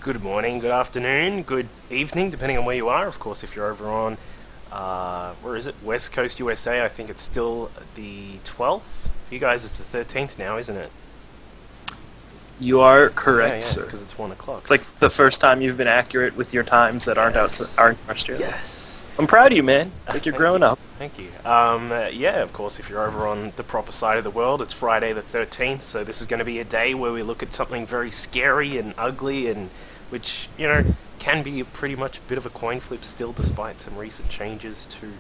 Good morning, good afternoon, good evening, depending on where you are. Of course, if you're over on, where is it? West Coast USA, I think it's still the 12th. For you guys, it's the 13th now, isn't it? You are correct, yeah, sir. Because it's 1 o'clock. It's like the first time you've been accurate with your times that aren't in Australia. Yes. I'm proud of you, man. It's like you're growing up. Thank you. Yeah, of course, if you're over on the proper side of the world, it's Friday the 13th, so this is going to be a day where we look at something very scary and ugly, and which, you know, can be pretty much a bit of a coin flip still, despite some recent changes to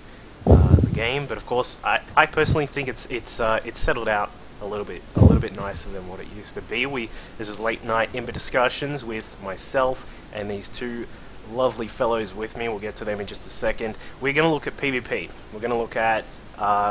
the game. But of course, I personally think it's settled out a little bit nicer than what it used to be. This is late night IMBA discussions with myself and these two lovely fellows with me. We'll get to them in just a second. We're going to look at PvP. We're going to look at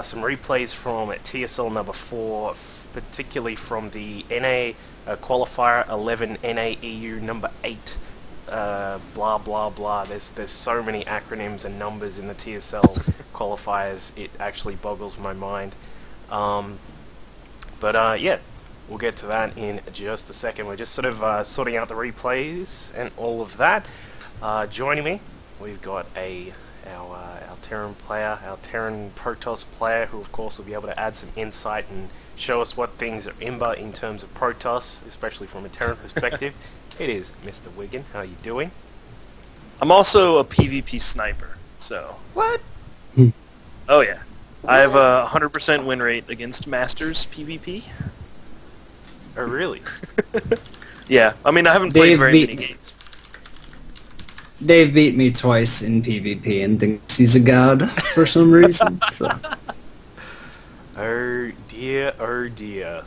some replays from TSL number 4, particularly from the NA qualifier 11, NA EU number 8. Blah blah blah. There's so many acronyms and numbers in the TSL qualifiers. It actually boggles my mind. Yeah, we'll get to that in just a second. We're just sort of sorting out the replays and all of that. Joining me, we've got our Terran player, our Terran Protoss player, who of course will be able to add some insight and show us what things are IMBA in terms of Protoss, especially from a Terran perspective. It is Mr. Wigan. How are you doing? I'm also a PvP sniper, so... What? Oh yeah. I have a 100% win rate against Masters PvP. Oh really? Yeah, I mean I haven't played very many games. Dave beat me twice in PvP and thinks he's a god for some reason. So. Oh dear, oh dear.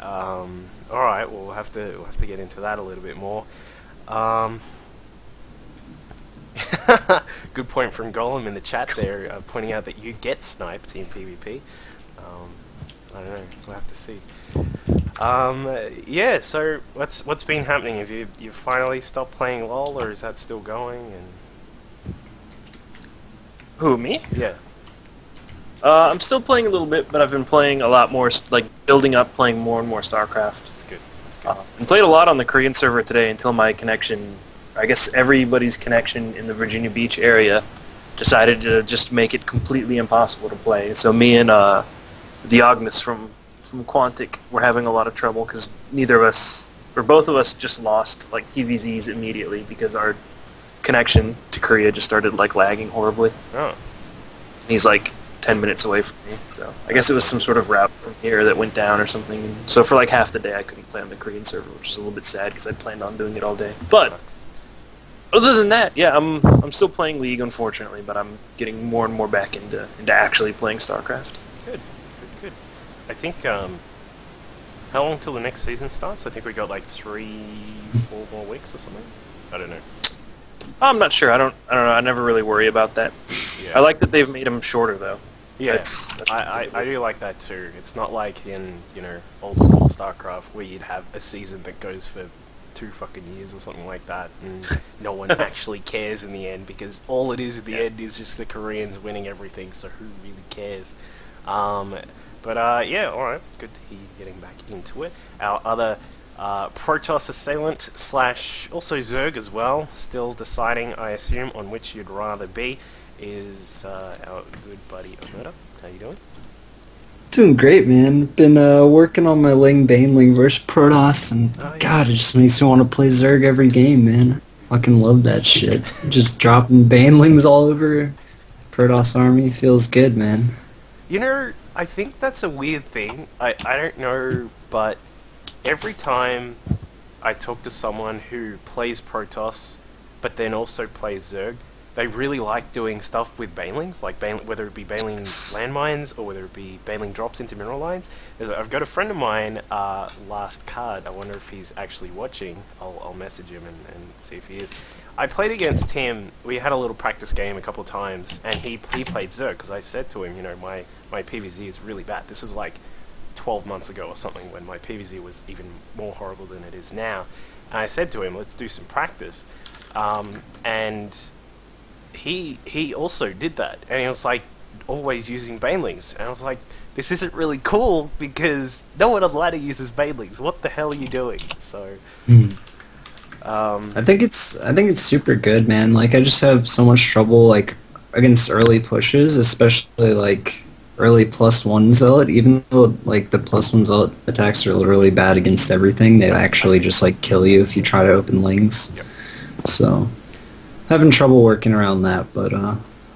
All right, well, we'll have to get into that a little bit more. Good point from Golem in the chat there, pointing out that you get sniped in PvP. I don't know. We'll have to see. Yeah. So what's been happening? Have you finally stopped playing LOL, or is that still going? And Who, me? yeah. I'm still playing a little bit, but I've been playing a lot more, like building up, playing more and more StarCraft. That's good. That's good. And played a lot on the Korean server today until my connection, I guess everybody's connection in the Virginia Beach area decided to just make it completely impossible to play. So me and the Agnes from Quantic were having a lot of trouble because both of us just lost like TVZs immediately because our connection to Korea just started like lagging horribly. Oh. He's like 10 minutes away from me, so I guess it was some sort of route from here that went down or something. So for like half the day I couldn't play on the Korean server, which is a little bit sad because I'd planned on doing it all day. But other than that, yeah, I'm still playing League, unfortunately, but I'm getting more and more back into actually playing StarCraft. Good. I think how long till the next season starts? I think we got like 3-4 more weeks or something. I don't know. I'm not sure. I don't know. I never really worry about that. Yeah. I like that they've made them shorter though. Yeah, I do like that too. It's not like in, you know, old school StarCraft where you'd have a season that goes for 2 fucking years or something like that, and no one actually cares in the end, because all it is at the end is just the Koreans winning everything, so who really cares? Yeah, alright, good to hear you getting back into it. Our other Protoss assailant / also Zerg as well, still deciding, I assume, on which you'd rather be, is our good buddy Omerta. How you doing? Doing great, man. Been working on my Ling Baneling versus Protoss, and God, it just makes me want to play Zerg every game, man. Fucking love that shit. Just dropping Banelings all over Protoss army feels good, man. You know, I think that's a weird thing. I don't know, but every time I talk to someone who plays Protoss, but then also plays Zerg, they really like doing stuff with Banelings, like whether it be Baneling landmines or whether it be Baneling drops into mineral lines. I've got a friend of mine, Last Card. I wonder if he's actually watching. I'll message him and see if he is. I played against him. We had a little practice game a couple of times, and he played Zerg, because I said to him, you know, my PvZ is really bad. This was like 12 months ago or something, when my PvZ was even more horrible than it is now. And I said to him, let's do some practice. And he also did that, and he was like always using Banelings, and I was like, this isn't really cool because no one on the ladder uses Banelings. What the hell are you doing? So I think it's super good, man. Like I just have so much trouble like against early pushes, especially like early +1 zealot. Even though like the +1 zealot attacks are literally bad against everything, they actually just like kill you if you try to open lings. Yep. So having trouble working around that, but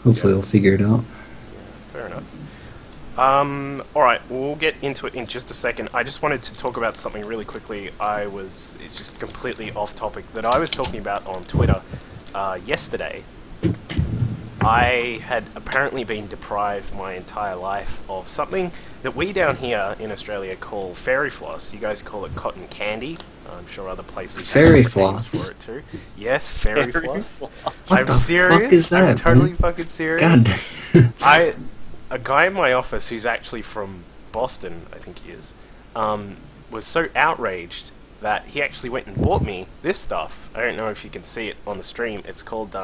hopefully Yeah. we'll figure it out. Fair enough. Alright, we'll get into it in just a second. I just wanted to talk about something really quickly. It's just completely off topic that I was talking about on Twitter yesterday. I had apparently been deprived my entire life of something that we down here in Australia call fairy floss. You guys call it cotton candy. I'm sure other places Fairy have names floss. for it too. Yes, fairy floss. What I'm the serious. fuck is that, I'm totally man? fucking serious. God. A guy in my office who's actually from Boston, I think he is, was so outraged that he actually went and bought me this stuff. I don't know if you can see it on the stream. It's called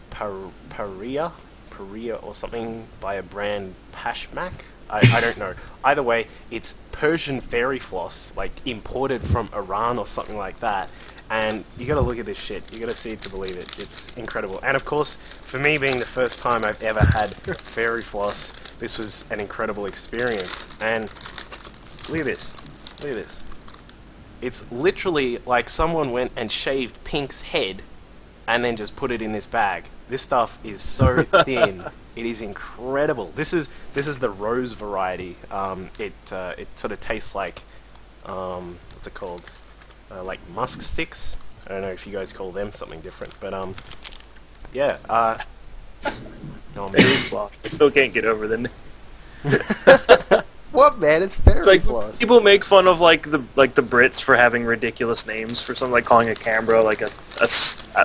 Paria or something by a brand Pashmak. I don't know. Either way, it's Persian fairy floss, like imported from Iran or something like that. And you gotta look at this shit. You gotta see it to believe it. It's incredible. And of course, for me being the first time I've ever had fairy floss, this was an incredible experience. And look at this. Look at this. It's literally like someone went and shaved Pink's head and then just put it in this bag. This stuff is so thin. It is incredible. This is the rose variety. It sort of tastes like what's it called? Like musk sticks. I don't know if you guys call them something different, but yeah. No, Fairy floss. I still can't get over the name. what, man? It's fairy It's like floss. people make fun of like the Brits for having ridiculous names for something, like calling a Canberra like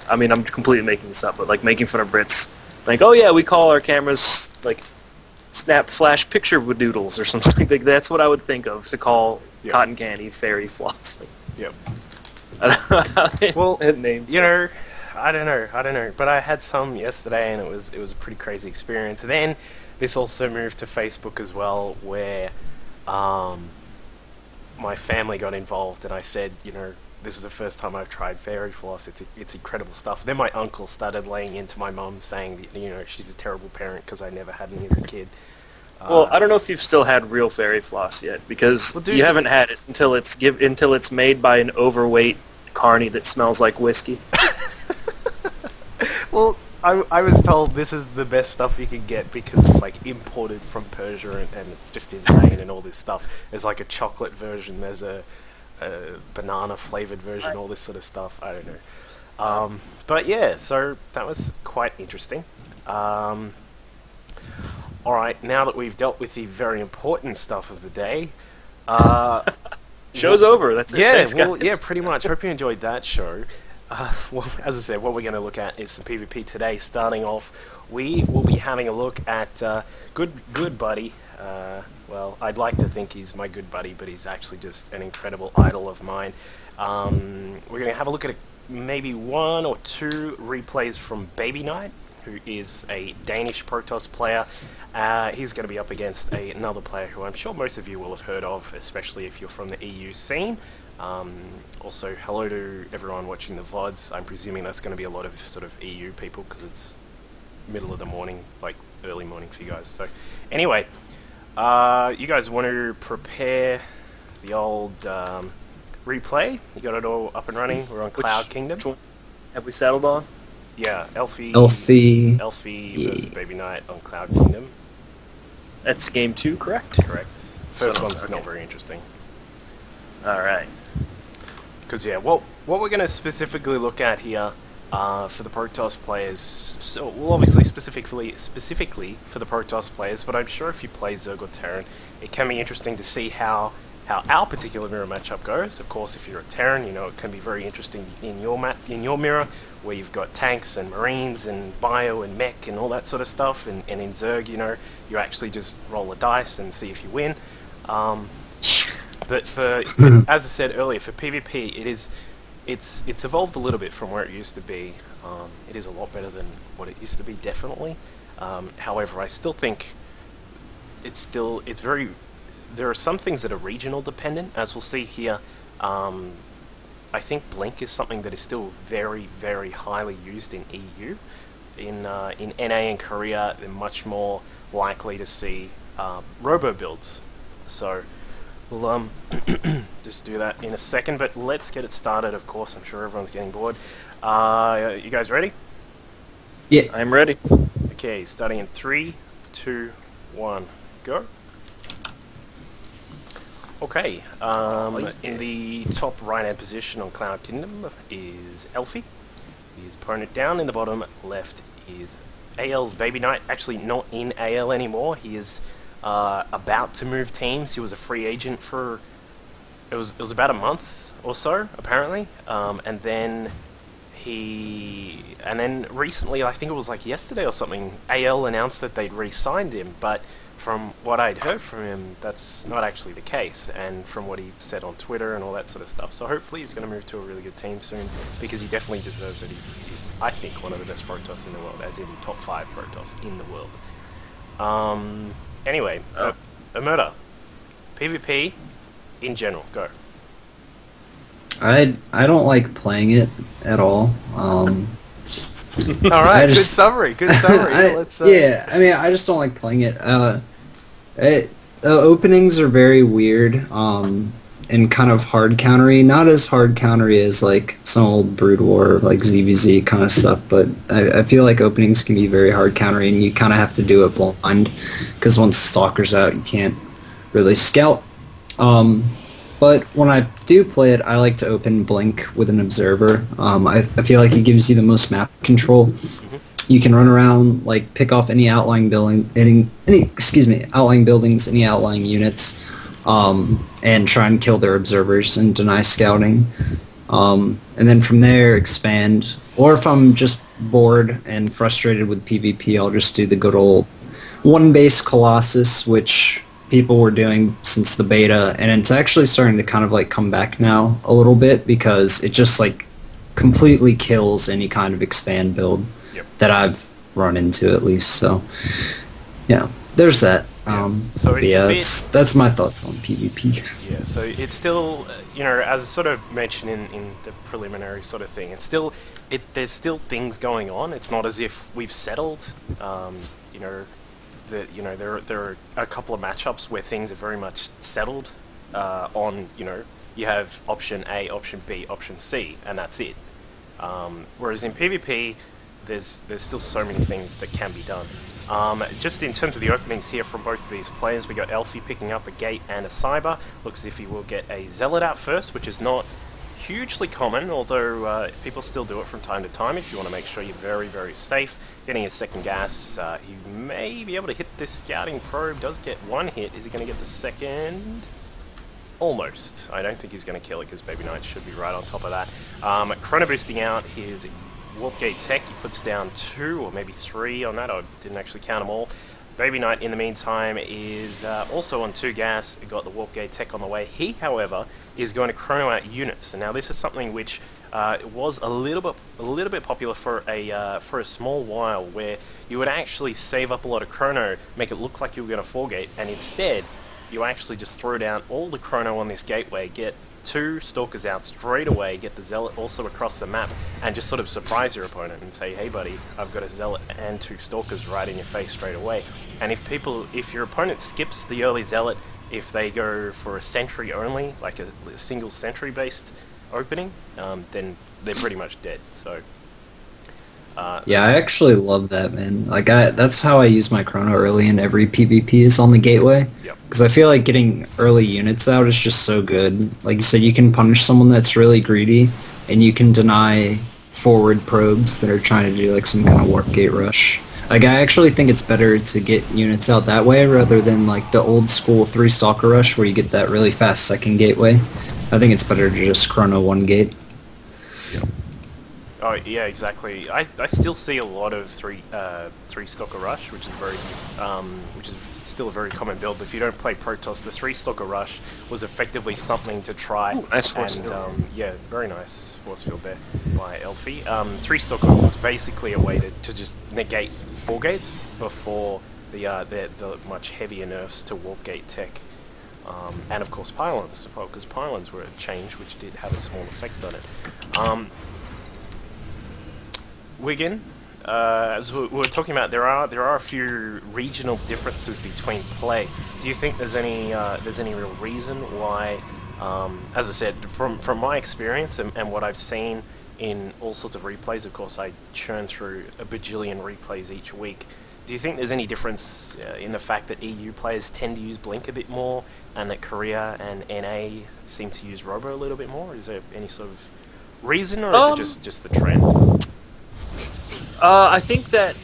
I mean, I'm completely making this up, but like making fun of Brits, like, oh yeah, we call our cameras like snap flash picture doodles or something. Like that's what I would think of to call cotton candy fairy floss. Like, Yep. well, you know, I don't know, but I had some yesterday, and it was a pretty crazy experience. And then this also moved to Facebook as well, where my family got involved, and I said, you know, this is the first time I've tried fairy floss. It's incredible stuff. Then my uncle started laying into my mum, saying that, you know, she's a terrible parent because I never had any as a kid. Well, I don't know if you've still had real fairy floss yet, because you haven't had it until it's made by an overweight carny that smells like whiskey. Well, I was told this is the best stuff you can get because it's like imported from Persia and it's just insane and all this stuff. There's like a chocolate version, there's a banana flavored version, all this sort of stuff. I don't know. But yeah, so that was quite interesting. Alright, now that we've dealt with the very important stuff of the day, show's over. That's it. Yeah, Thanks, well, guys. yeah, pretty much. Hope you enjoyed that show. Well, as I said, what we're going to look at is some PvP today. Starting off, we will be having a look at good buddy. Well, I'd like to think he's my good buddy, but he's actually just an incredible idol of mine. We're going to have a look at maybe 1 or 2 replays from BabyKnight, who is a Danish Protoss player. He's going to be up against another player who I'm sure most of you will have heard of, especially if you're from the EU scene. Also, hello to everyone watching the VODs. I'm presuming that's going to be a lot of sort of EU people because it's middle of the morning, like early morning for you guys. So, anyway, you guys want to prepare the old replay? You got it all up and running? We're on Cloud Kingdom. Which one have we settled on? Yeah, Elfie Yeah. versus BabyKnight on Cloud Kingdom. That's game 2, correct? Correct. First So- one's okay. not very interesting. All right. Because yeah, what we're going to specifically look at here for the Protoss players, so well, obviously specifically for the Protoss players, but I'm sure if you play Zerg or Terran, it can be interesting to see how our particular mirror matchup goes. Of course, if you're a Terran, you know it can be very interesting in your mirror, where you've got tanks and marines and bio and mech and all that sort of stuff. And in Zerg, you know, you actually just roll a dice and see if you win. But as I said earlier, for PvP, it's evolved a little bit from where it used to be. It is a lot better than what it used to be, definitely. However, I still think it's very. There are some things that are regional dependent, as we'll see here. I think Blink is something that is still very, very highly used in EU. In NA and Korea, they're much more likely to see robo builds. So we'll just do that in a second, but let's get it started. Of course, I'm sure everyone's getting bored. You guys ready? Yeah. I'm ready. Okay, starting in 3, 2, 1, go. Okay, in the top right-hand position on Cloud Kingdom is Elfie. His opponent down in the bottom left is AL's BabyKnight. Actually, not in AL anymore. He is about to move teams. He was a free agent for it was about a month or so, apparently, and then recently, I think it was like yesterday or something, AL announced that they'd re-signed him, but from what I'd heard from him, that's not actually the case, and from what he said on Twitter and all that sort of stuff. So hopefully he's going to move to a really good team soon, because he definitely deserves it. He's I think, one of the best Protoss in the world, as in top 5 Protoss in the world. Anyway, Murder. PvP, in general, go. I don't like playing it at all. Alright, good summary, good summary. Yeah, I mean, I just don't like playing it. The openings are very weird, and kind of hard countery. Not as hard countery as like some old Brood War, like ZVZ kind of stuff, but I feel like openings can be very hard countery, and you kind of have to do it blind, because once Stalker's out, you can't really scout. But when I do play it, I like to open Blink with an Observer. I feel like it gives you the most map control. You can run around, like pick off any outlying building, outlying buildings, any outlying units, and try and kill their observers and deny scouting. And then from there, expand. Or if I'm just bored and frustrated with PvP, I'll just do the good old one-base Colossus, which people were doing since the beta, and it's actually starting to kind of like come back now a little bit, because it just like completely kills any kind of expand build that I've run into, at least. So yeah, there's that. So that's my thoughts on PvP. Yeah, so it's still, as I sort of mentioned in the preliminary sort of thing, there's still things going on. It's not as if we've settled. There are a couple of matchups where things are very much settled on, you have option A, option B, option C, and that's it. Whereas in PvP, there's still so many things that can be done. Just in terms of the openings here from both of these players, we got Elfie picking up a Gate and a Cyber. Looks as if he will get a Zealot out first, which is not hugely common, although people still do it from time to time if you want to make sure you're very, very safe. Getting his second gas, he may be able to hit this scouting probe. Does get one hit. Is he going to get the second? Almost. I don't think he's going to kill it, because BabyKnight should be right on top of that. Chrono boosting out his Warp Gate tech. He puts down 2 or maybe 3 on that. I didn't actually count them all. BabyKnight, in the meantime, is also on 2 gas. Got the Warp Gate tech on the way. He, however, is going to chrono out units. And now this is something which was a little bit popular for a small while, where you would actually save up a lot of chrono, make it look like you were going to 4-gate, and instead you actually just throw down all the chrono on this gateway, get 2 Stalkers out straight away, get the Zealot also across the map, and just sort of surprise your opponent and say, hey buddy, I've got a Zealot and 2 Stalkers right in your face straight away. And if your opponent skips the early Zealot, if they go for a sentry only, like a single sentry based opening, then they're pretty much dead. So yeah, I actually love that, man. Like, that's how I use my chrono early in every PvP, is on the gateway. Because I feel like getting early units out is just so good. Like you said, you can punish someone that's really greedy, and you can deny forward probes that are trying to do like some kind of warp gate rush. Like, I actually think it's better to get units out that way rather than like the old school 3 Stalker rush where you get that really fast second gateway. I think it's better to just chrono 1 gate. Oh yeah, exactly. I still see a lot of 3 Stalker rush, which is still a very common build. If you don't play Protoss, the 3 Stalker rush was effectively something to try. Ooh, nice force field. Yeah, very nice force field there by Elfie. 3 Stalker was basically a way to just negate 4 gates before the much heavier nerfs to Warp Gate tech. And of course pylons as well, because pylons were a change which did have a small effect on it. Wigan, as we were talking about, there are a few regional differences between play. Do you think there's any real reason why? As I said, from my experience and what I've seen in all sorts of replays, of course I churn through a bajillion replays each week. Do you think there's any difference in the fact that EU players tend to use Blink a bit more, and that Korea and NA seem to use Robo a little bit more? Is there any sort of reason, or is it just the trend? I think that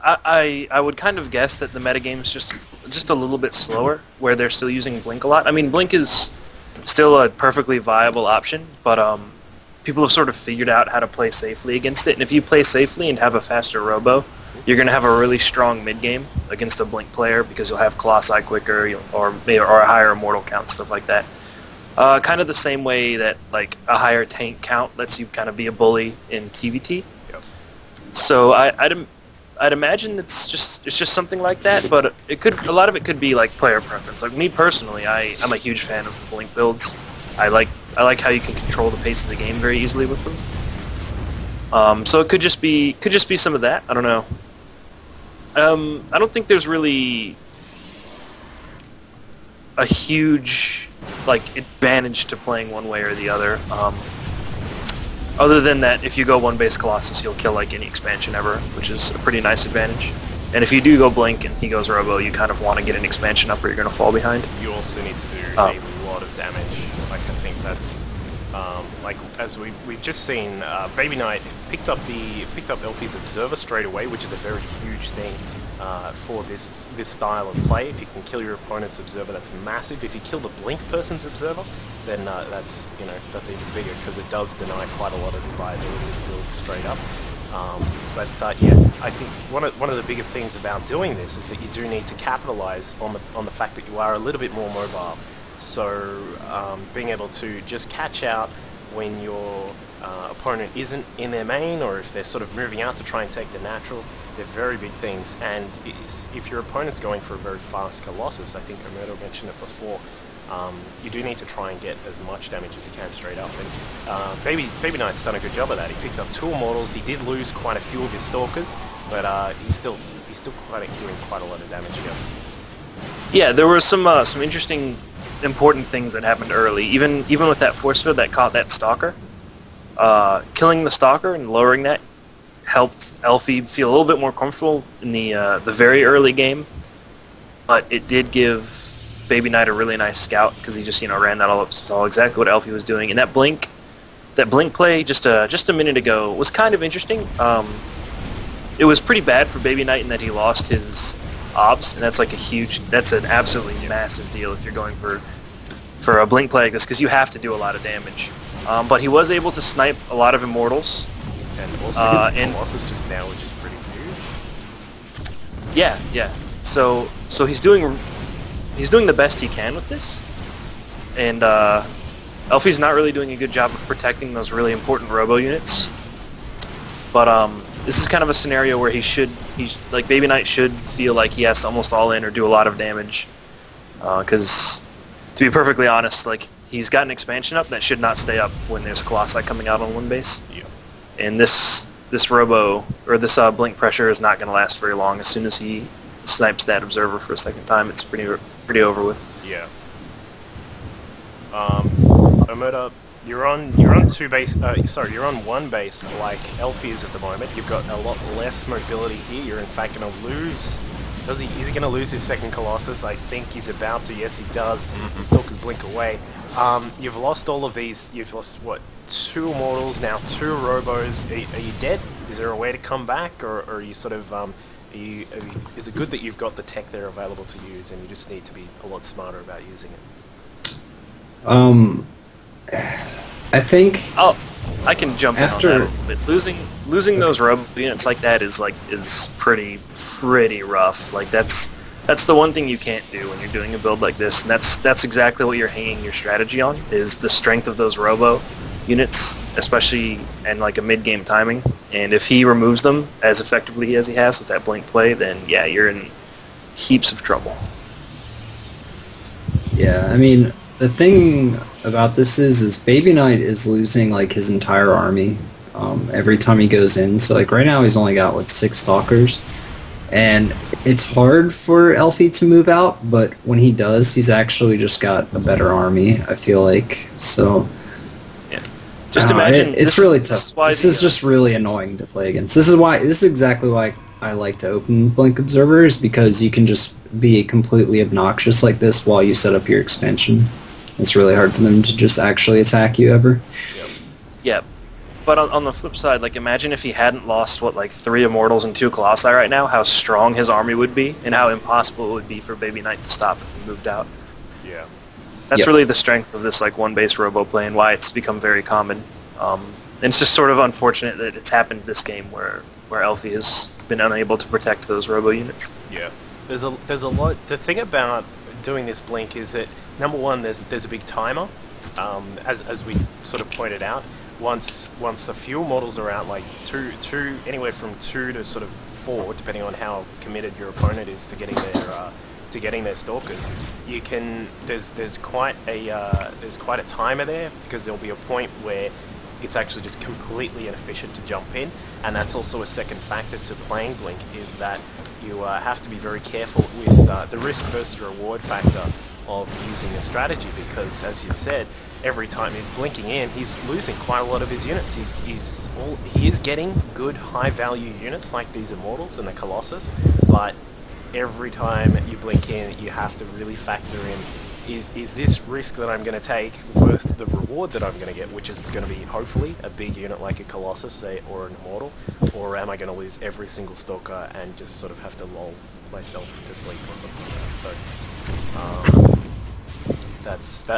I would kind of guess that the metagame's just a little bit slower, where they're still using Blink a lot. I mean, Blink is still a perfectly viable option, but people have sort of figured out how to play safely against it. And if you play safely and have a faster Robo, you're going to have a really strong mid game against a Blink player, because you'll have Colossi quicker, or a higher Immortal count, stuff like that. Kind of the same way that like a higher tank count lets you kind of be a bully in TVT. Yep. So I'd imagine it's just something like that, but a lot of it could be like player preference. Like me personally, I'm a huge fan of the Blink builds. I like how you can control the pace of the game very easily with them. So it could just be some of that. I don't know. I don't think there's really a huge like advantage to playing one way or the other. Other than that, if you go one base Colossus, you'll kill like any expansion ever, which is a pretty nice advantage. And if you do go Blink and he goes Robo, you kind of want to get an expansion up or you're going to fall behind. You also need to do a lot of damage. Like I think that's like as we've just seen, BabyKnight picked up Elfie's Observer straight away, which is a very huge thing for this style of play. If you can kill your opponent's Observer, that's massive. If you kill the Blink person's Observer, then that's even bigger, because it does deny quite a lot of the viability of the build straight up. Yeah, I think one of the bigger things about doing this is that you do need to capitalize on the fact that you are a little bit more mobile. So being able to just catch out when your opponent isn't in their main, or if they're sort of moving out to try and take the natural, they're very big things. And if your opponent's going for a very fast Colossus, I think Omerto mentioned it before, you do need to try and get as much damage as you can straight up. And BabyKnight's done a good job of that. He picked up 2 Immortals. He did lose quite a few of his Stalkers, but he's still doing quite a lot of damage here. Yeah, there were some interesting, important things that happened early. Even with that force field that caught that Stalker, killing the Stalker and lowering that helped Elfie feel a little bit more comfortable in the very early game. But it did give BabyKnight a really nice scout, because he just ran that all up, saw exactly what Elfie was doing. And that blink play just a minute ago was kind of interesting. It was pretty bad for BabyKnight in that he lost his obs, and that's an absolutely massive deal if you're going for a blink play like this, because you have to do a lot of damage. But he was able to snipe a lot of Immortals. And also gets Colossus just now, which is pretty huge. Yeah. So he's doing the best he can with this, and Elfie's not really doing a good job of protecting those really important Robo units. But this is kind of a scenario where BabyKnight should feel like he has to almost all in or do a lot of damage, because to be perfectly honest, like he's got an expansion up that should not stay up when there's Colossi coming out on one base. Yeah. And this Robo, or this Blink pressure, is not going to last very long. As soon as he snipes that Observer for a second time, it's pretty over with. Yeah. Omerta, you're on one base like Elfie is at the moment. You've got a lot less mobility here. You're in fact going to lose. Is he going to lose his second Colossus? I think he's about to. Yes, he does. Stalkers blink away. You've lost all of these. You've lost, what, 2 Immortals, now 2 Robos. Are you dead? Is there a way to come back? Or are you sort of... is it good that you've got the tech there available to use, and you just need to be a lot smarter about using it? I think... Oh, I can jump in on that a little bit. Losing those Robo units like that is pretty rough. Like that's the one thing you can't do when you're doing a build like this, and that's exactly what you're hanging your strategy on, is the strength of those Robo units, especially in like a mid-game timing. And if he removes them as effectively as he has with that blink play, then yeah, you're in heaps of trouble. Yeah, I mean, the thing about this is BabyKnight is losing like his entire army every time he goes in. So like right now he's only got what 6 stalkers, and it's hard for Elfie to move out. But when he does, he's actually just got a better army. I feel like so. Yeah. Just imagine it's really tough. This is the, just really annoying to play against. This is exactly why I like to open Blink Observers, because you can just be completely obnoxious like this while you set up your expansion. It's really hard for them to just actually attack you ever. Yeah, but on the flip side, like imagine if he hadn't lost what like 3 Immortals and 2 Colossi right now, how strong his army would be, and how impossible it would be for BabyKnight to stop if he moved out. Yeah, that's really the strength of this like one base robo play and why it's become very common. And it's just sort of unfortunate that it's happened this game where Elfie has been unable to protect those robo units. Yeah, there's a lot. The thing about doing this blink is that number one, there's a big timer, as we sort of pointed out. Once a few models are out, like anywhere from 2 to sort of 4, depending on how committed your opponent is to getting their stalkers, you can there's quite a timer there, because there'll be a point where it's actually just completely inefficient to jump in, and that's also a second factor to playing Blink, is that you have to be very careful with the risk versus reward factor of using a strategy, because as you said, every time he's blinking in, he's losing quite a lot of his units. He is getting good high value units like these Immortals and the Colossus, but every time you blink in, you have to really factor in, is this risk that I'm going to take worth the reward that I'm going to get, which is going to be hopefully a big unit like a Colossus, say, or an Immortal, or am I going to lose every single Stalker and just sort of have to lull myself to sleep or something like that. So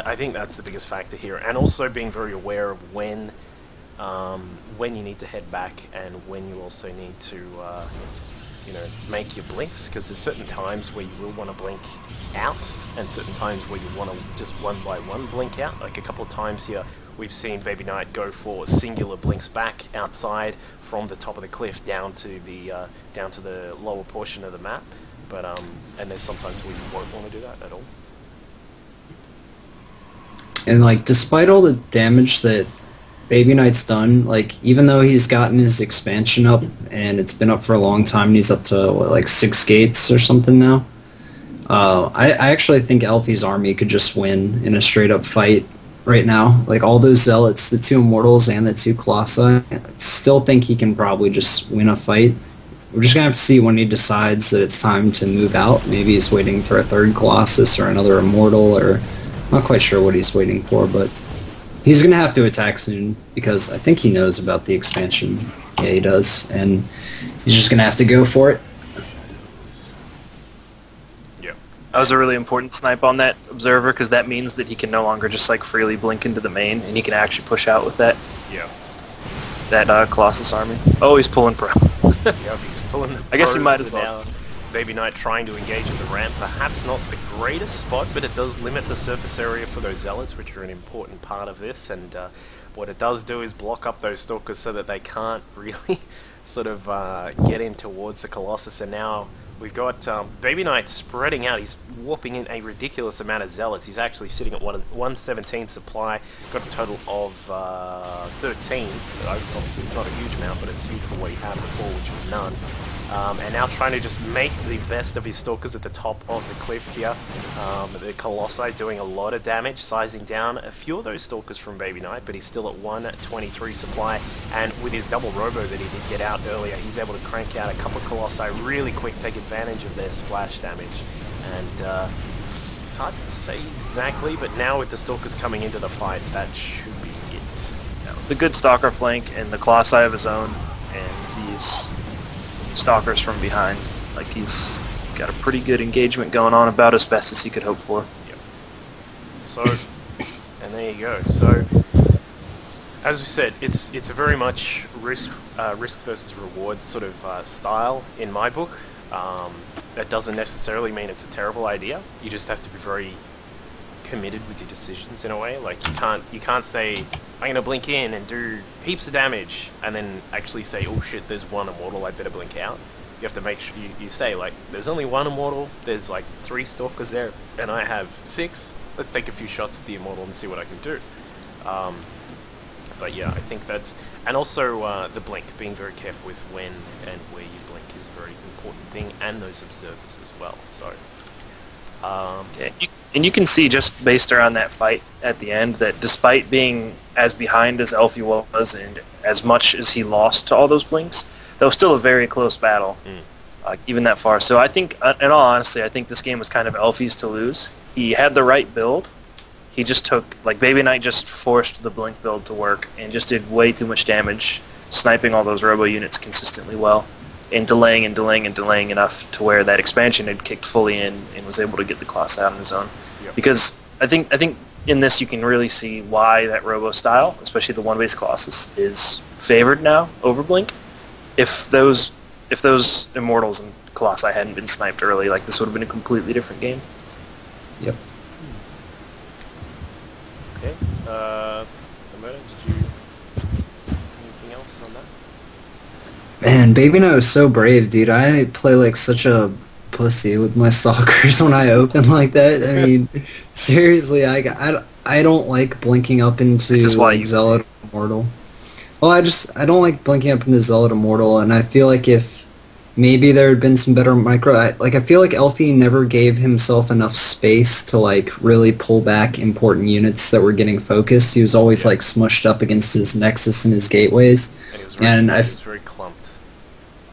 I think that's the biggest factor here, and also being very aware of when you need to head back and when you also need to make your blinks, because there's certain times where you will want to blink out and certain times where you want to just one by one blink out. Like a couple of times here we've seen BabyKnight go for singular blinks back outside from the top of the cliff down to the lower portion of the map, but and there's sometimes where you won't want to do that at all. And like, despite all the damage that BabyKnight's done, like, even though he's gotten his expansion up and it's been up for a long time and he's up to what, like 6 gates or something now, I actually think Elfie's army could just win in a straight up fight right now. Like, all those Zealots, the 2 Immortals and the 2 Colossi, I still think he can probably just win a fight. We're just gonna have to see when he decides that it's time to move out. Maybe he's waiting for a 3rd Colossus or another Immortal, or not quite sure what he's waiting for, but he's going to have to attack soon, because I think he knows about the expansion. Yeah, he does, and he's just going to have to go for it. Yeah. That was a really important snipe on that Observer, because that means that he can no longer just like freely blink into the main, and he can actually push out with that. Yeah. That Colossus army. Oh, he's pulling pro. Yeah, he's pulling the I guess he might as well. BabyKnight trying to engage at the ramp, perhaps not the greatest spot, but it does limit the surface area for those Zealots, which are an important part of this, and what it does do is block up those Stalkers so that they can't really sort of get in towards the Colossus, and now we've got BabyKnight spreading out. He's warping in a ridiculous amount of Zealots. He's actually sitting at 117 supply, got a total of 13. Obviously it's not a huge amount, but it's huge for what he had before, which was none. And now trying to just make the best of his Stalkers at the top of the cliff here. The Colossi doing a lot of damage, sizing down a few of those Stalkers from BabyKnight, but he's still at 123 supply, and with his double robo that he did get out earlier, he's able to crank out a couple of Colossi really quick, take advantage of their splash damage. And it's hard to say exactly, but now with the Stalkers coming into the fight, that should be it. Now, the good Stalker flank and the Colossi of his own, and these Stalkers from behind. Like, he's got a pretty good engagement going on, about as best as he could hope for. Yep. So, and there you go. So, as we said, it's a very much risk versus reward sort of style in my book. That doesn't necessarily mean it's a terrible idea. You just have to be very committed with your decisions in a way. Like, you can't say, I'm gonna blink in and do heaps of damage, and then actually say, oh shit, there's one Immortal, I better blink out. You have to make sure you say, like, there's only one Immortal, there's like 3 Stalkers there, and I have 6. let's take a few shots at the Immortal and see what I can do. But yeah, I think that's... And also the blink, being very careful with when and where you blink is a very important thing, and those observers as well, so... Yeah, and you can see just based around that fight at the end that despite being as behind as Elfie was and as much as he lost to all those blinks, that was still a very close battle, even that far. So I think, in all honesty, I think this game was kind of Elfie's to lose. He had the right build. He just took, like, BabyKnight just forced the blink build to work and just did way too much damage, sniping all those robo units consistently well, and delaying and delaying and delaying enough to where that expansion had kicked fully in and was able to get the Colossus out on his own. Yep. Because I think in this you can really see why that robo style, especially the one-base Colossus, is favored now over blink. If those Immortals and Colossi hadn't been sniped early, like, this would have been a completely different game. Yep. Okay, Amanda, did you... anything else on that? Man, BabyKnight was so brave, dude. I play like such a pussy with my stalkers when I open like that. I mean, seriously, I don't like blinking up into like, Zealot Immortal. Well, I don't like blinking up into Zealot Immortal, and I feel like if maybe there had been some better micro... I feel like Elfie never gave himself enough space to like really pull back important units that were getting focused. He was always like smushed up against his Nexus and his gateways. And he was very clumped.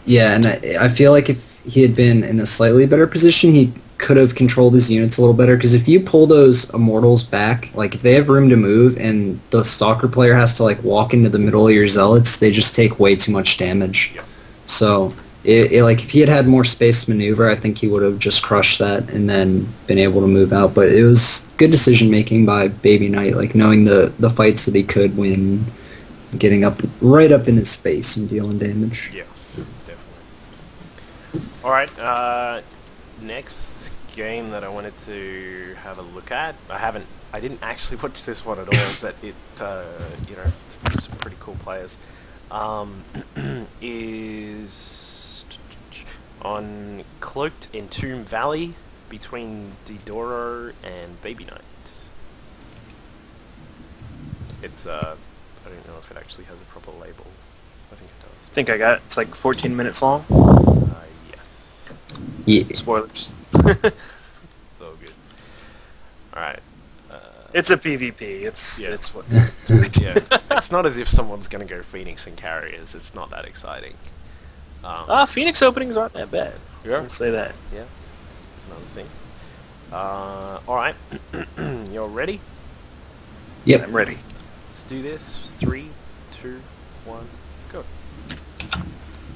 Yeah, and I feel like if he had been in a slightly better position, he could have controlled his units a little better, because if you pull those Immortals back, like, if they have room to move and the Stalker player has to, like, walk into the middle of your Zealots, they just take way too much damage. Yeah. So, like, if he had more space to maneuver, I think he would have just crushed that and then been able to move out. But it was good decision-making by BabyKnight, like, knowing the fights that he could win, getting right up in his face and dealing damage. Yeah. Alright, next game that I wanted to have a look at. I didn't actually watch this one at all, but it, you know, it's some pretty cool players. Is on Cloaked in Tomb Valley between Didoro and BabyKnight. It's, I don't know if it actually has a proper label. I think it does. I think I got it. It's like 14 minutes long. Yes. Yeah. Spoilers. It's all good. Alright. It's a PvP. It's what. Yeah. It's not as if someone's gonna go Phoenix and Carriers. It's not that exciting. Phoenix openings aren't that bad. Yeah. I'll say that. Yeah. That's another thing. Alright. You're ready? Yep. I'm ready. Let's do this. 3, 2, 1, go.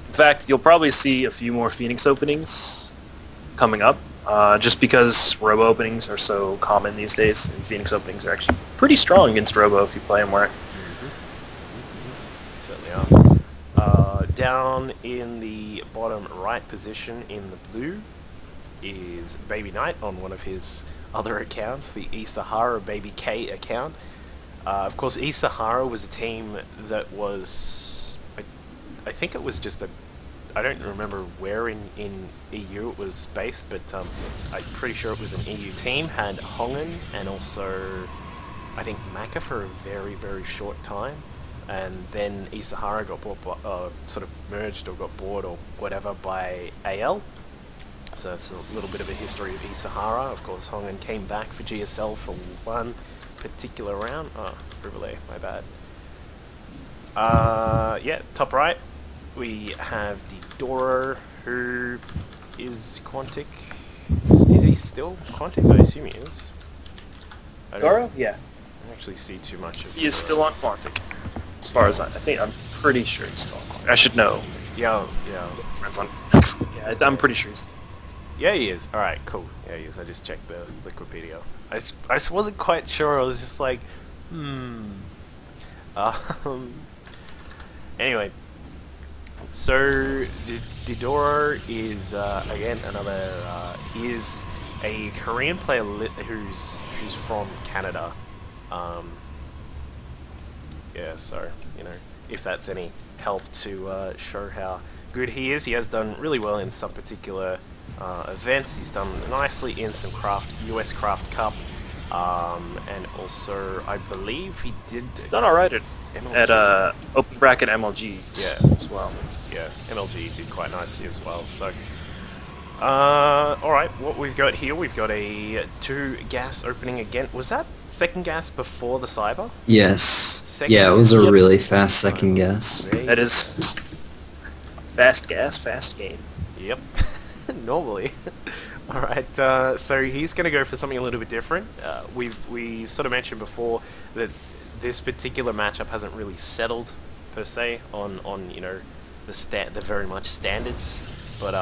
In fact, you'll probably see a few more Phoenix openings coming up, just because Robo openings are so common these days, and Phoenix openings are actually pretty strong against Robo if you play them right. Certainly are. Down in the bottom right position in the blue is BabyKnight on one of his other accounts, the Isahara Baby K account. Of course, Isahara was a team that was... I think it was just a... I don't remember where in EU it was based, but I'm pretty sure it was an EU team. Had Hongen and also, I think, Maka for a very, very short time. And then Isahara got sort of merged or got bought or whatever by AL. So that's a little bit of a history of Isahara. Of course, Hongen came back for GSL for one particular round. Oh, Rivale, my bad. Yeah, top right, we have Didoro, who is Quantic. Is he still Quantic? I assume he is. Didoro? Yeah. I don't actually see too much of He is still on Quantic. As far as I'm pretty sure he's still on Quantic. I should know. Yeah. Friends on. Yeah, I'm pretty sure he's. Yeah, he is. Alright, cool. Yeah, he is. I just checked the Wikipedia. I just wasn't quite sure. I was just like, Anyway, so Didoro is again another. He is a Korean player who's from Canada. Yeah, so you know, if that's any help to show how good he is, he has done really well in some particular events. He's done nicely in some US Craft Cup. And also, I believe he did He's done alright MLG. at open bracket MLG as well. Yeah, MLG did quite nicely as well. So, alright, what we've got here, we've got a 2 gas opening again. Was that second gas before the cyber? Yes. Second Yeah, it was gas? a really fast second guess. That is fast gas, fast game. Yep, normally. Alright, so he's going to go for something a little bit different. We sort of mentioned before that this particular matchup hasn't really settled, per se, on you know, the very much standards. But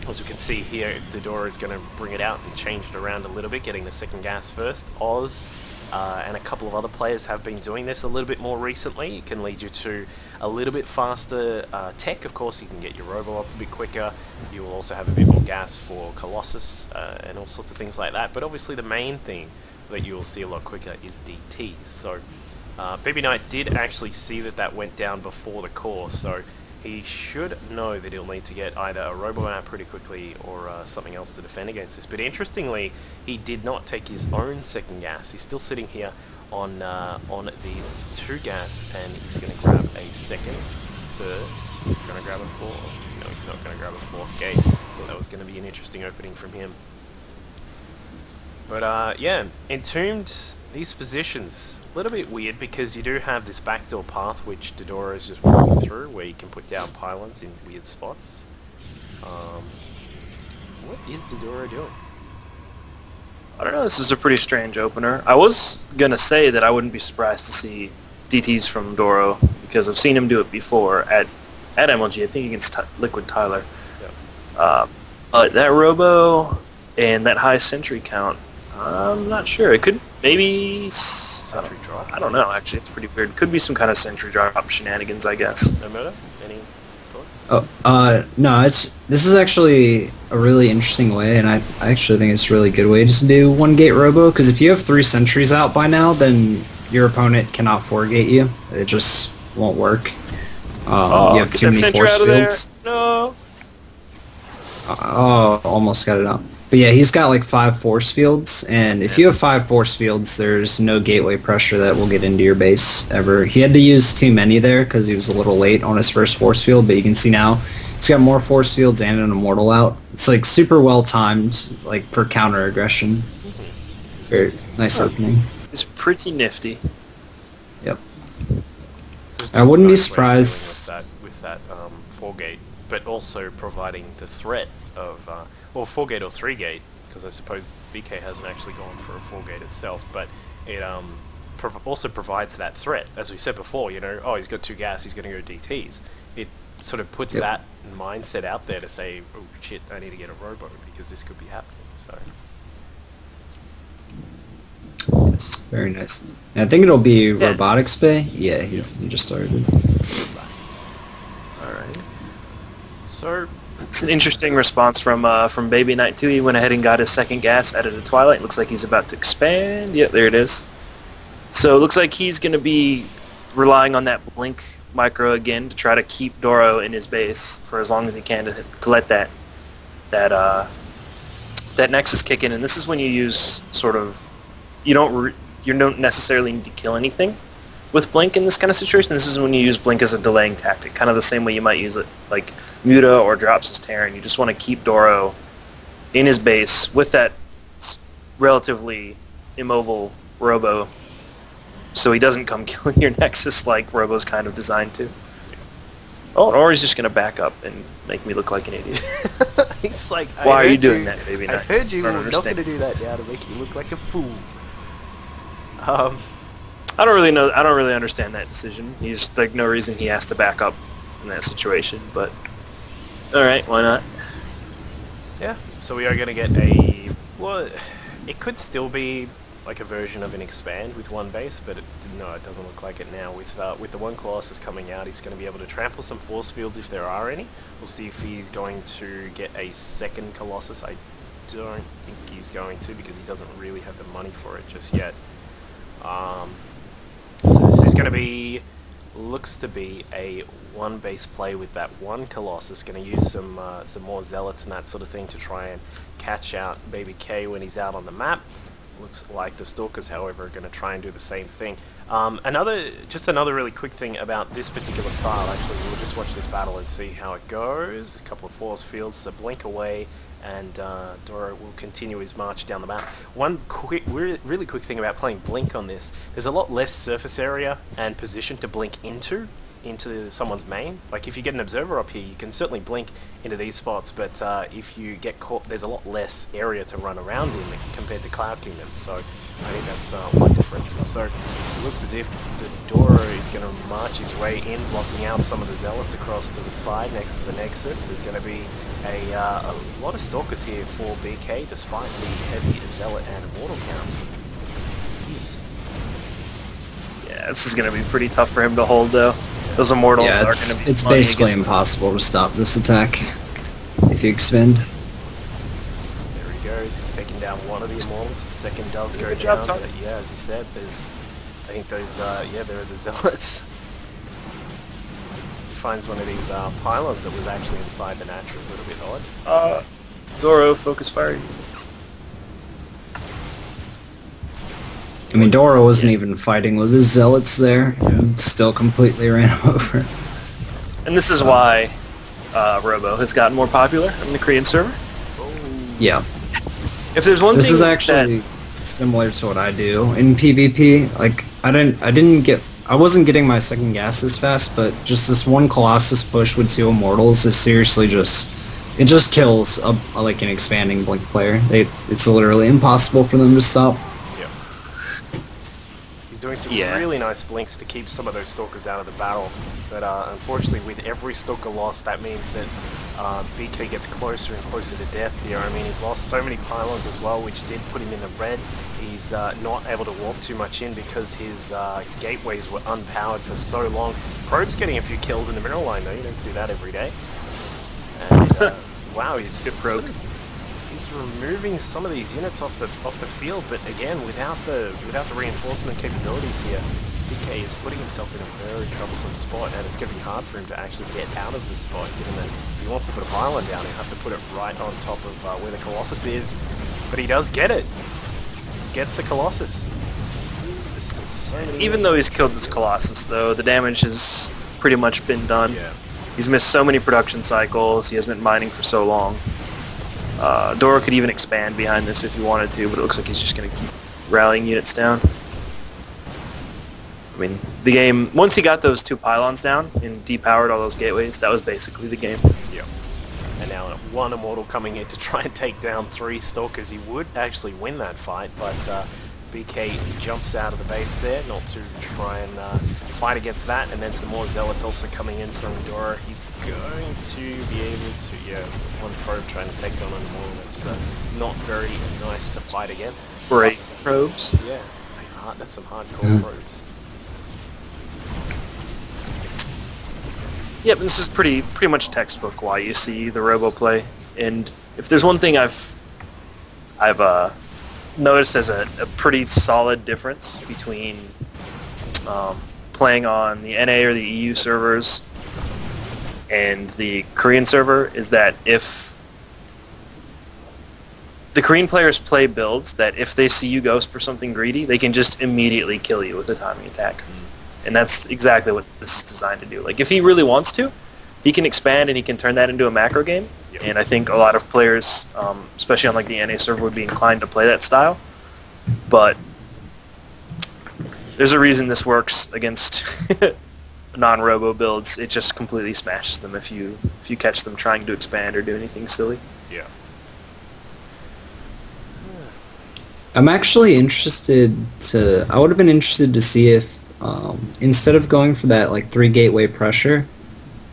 as we can see here, Dodora is going to bring it out and change it around a little bit, getting the second gas first. Oz and a couple of other players have been doing this a little bit more recently. It can lead you to a little bit faster tech. Of course, you can get your robo up a bit quicker. You will also have a bit more gas for Colossus and all sorts of things like that. But obviously the main thing that you will see a lot quicker is DTs. So BabyKnight did actually see that that went down before the core, so he should know that he'll need to get either a robo out pretty quickly or something else to defend against this. But interestingly, he did not take his own second gas. He's still sitting here on these 2 gas, and he's going to grab a second, third. He's going to grab a fourth. No, he's not going to grab a 4th gate. Thought that was going to be an interesting opening from him. But yeah, Entombed, these positions, a little bit weird because you do have this backdoor path which Dodora is just walking through, where you can put down pylons in weird spots. What is Dodora doing? I don't know, this is a pretty strange opener. I was going to say that I wouldn't be surprised to see DTs from Doro, because I've seen him do it before at MLG, I think against Liquid Tyler. Yep. But that Robo and that high sentry count, I'm not sure. It could maybe Sentry drop? I don't know, actually. It's pretty weird. Could be some kind of sentry drop shenanigans, I guess. No murder? Any thoughts? Oh, no, this is actually a really interesting way, and I actually think it's a really good way just to do 1 gate robo, because if you have 3 sentries out by now, then your opponent cannot 4 gate you. It just won't work. You have too many force fields. No. Oh, almost got it out. But yeah, he's got like 5 force fields, and if you have 5 force fields, there's no gateway pressure that will get into your base ever. He had to use too many there because he was a little late on his first force field, but you can see now he's got more force fields and an immortal out. It's like super well timed, like for counter aggression. Very nice opening. It's pretty nifty. Yep. I wouldn't be surprised with that 4 gate, but also providing the threat of well, 4 gate or 3 gate, because I suppose BK hasn't actually gone for a 4 gate itself, but it also provides that threat. As we said before, you know, oh, he's got 2 gas, he's going to go DTs. It sort of puts that mindset out there to say, oh shit, I need to get a robo because this could be happening. So yes, very nice. And I think it'll be Robotics Bay. Yeah, he just started. Alright. So it's an interesting response from BabyKnight too. He went ahead and got his second gas out of the Twilight. Looks like he's about to expand. Yep, there it is. So it looks like he's going to be relying on that blink micro again to try to keep Doro in his base for as long as he can to let that Nexus kick in. And this is when you use sort of you don't necessarily need to kill anything with blink in this kind of situation. This is when you use blink as a delaying tactic, kind of the same way you might use it like Muta or Drops his Terran. You just want to keep Doro in his base with that relatively immobile Robo, so he doesn't come killing your Nexus like Robo's kind of designed to. Oh, or he's just going to back up and make me look like an idiot. he's like, why are you doing that, BabyKnight? I heard you were not going to do that now to make you look like a fool. I don't really know. I don't really understand that decision. He's like no reason he has to back up in that situation, but all right, why not? Yeah. So we are going to get a it could still be like a version of an expand with 1 base, but it doesn't look like it now. With the 1 Colossus coming out, he's going to be able to trample some force fields if there are any. We'll see if he's going to get a second Colossus. I don't think he's going to, because he doesn't really have the money for it just yet. So this is going to be, looks to be a 1 base play with that 1 Colossus. Going to use some more zealots and that sort of thing to try and catch out Baby K when he's out on the map. looks like the Stalkers, however, are going to try and do the same thing. Just another really quick thing about this particular style, actually, we'll just watch this battle and see how it goes. A couple of force fields, a blink away, and Doro will continue his march down the map. One quick, really quick thing about playing Blink on this, there's a lot less surface area and position to blink into someone's main. Like if you get an observer up here, you can certainly blink into these spots, but if you get caught, there's a lot less area to run around in compared to Cloud Kingdom. So I think that's one difference. So it looks as if Doro is going to march his way in, blocking out some of the Zealots across to the side next to the Nexus. There's going to be a lot of Stalkers here for BK, despite the heavy Zealot and Immortal count. Yeah, this is going to be pretty tough for him to hold, though. Those Immortals are going to be. It's basically impossible to stop this attack if you expend. There he goes. He's taking down one of the Immortals. The second does go down. But yeah, as he said, there's. I think those. Yeah, there are the Zealots. He finds one of these pylons that was actually inside the natural. A little bit odd. Doro, focus fire units. I mean, Doro wasn't even fighting with his Zealots there, and still completely ran him over. And this is why Robo has gotten more popular in the Korean server. Yeah. If there's one This thing is actually similar to what I do in PvP. Like, I wasn't getting my second gas as fast, but just this one Colossus push with 2 Immortals is seriously it just kills like an expanding Blink player. It's literally impossible for them to stop. He's doing some really nice blinks to keep some of those Stalkers out of the battle, but unfortunately with every Stalker loss, that means that BK gets closer and closer to death here. I mean, he's lost so many pylons as well, which did put him in the red. He's not able to walk too much in because his gateways were unpowered for so long. Probe's getting a few kills in the mineral line though, you don't see that every day. And wow, he's he's removing some of these units off the field, but again, without the reinforcement capabilities here, BK is putting himself in a very troublesome spot, and it's going to be hard for him to actually get out of the spot, given that if he wants to put a pylon down, he'll have to put it right on top of where the Colossus is. But he does get it. Gets the Colossus. There's still so many even though he's killed this Colossus, though, the damage has pretty much been done. Yeah. He's missed so many production cycles. He hasn't been mining for so long. Doro could even expand behind this if he wanted to, but it looks like he's just going to keep rallying units down. I mean, the game, once he got those 2 pylons down and depowered all those gateways, that was basically the game. Yeah. And now one Immortal coming in to try and take down 3 Stalkers. He would actually win that fight, but BK jumps out of the base there, not to try and fight against that, and then some more Zealots also coming in from Doro. He's going to be able to, one probe trying to take on an Immortal. That's not very nice to fight against. Great probes. Yeah, that's some hardcore probes. Yep, this is pretty much textbook why you see the Robo play. And if there's one thing I've noticed as a pretty solid difference between playing on the NA or the EU servers and the Korean server is that if the Korean players play builds that if they see you ghost for something greedy, they can just immediately kill you with a timing attack. And that's exactly what this is designed to do. Like, if he really wants to, he can expand and he can turn that into a macro game. Yep. And I think a lot of players, especially on like the NA server, would be inclined to play that style. But there's a reason this works against non-robo builds. It just completely smashes them if you catch them trying to expand or do anything silly. Yeah. I'm actually interested I would have been interested to see if instead of going for that like 3 gateway pressure,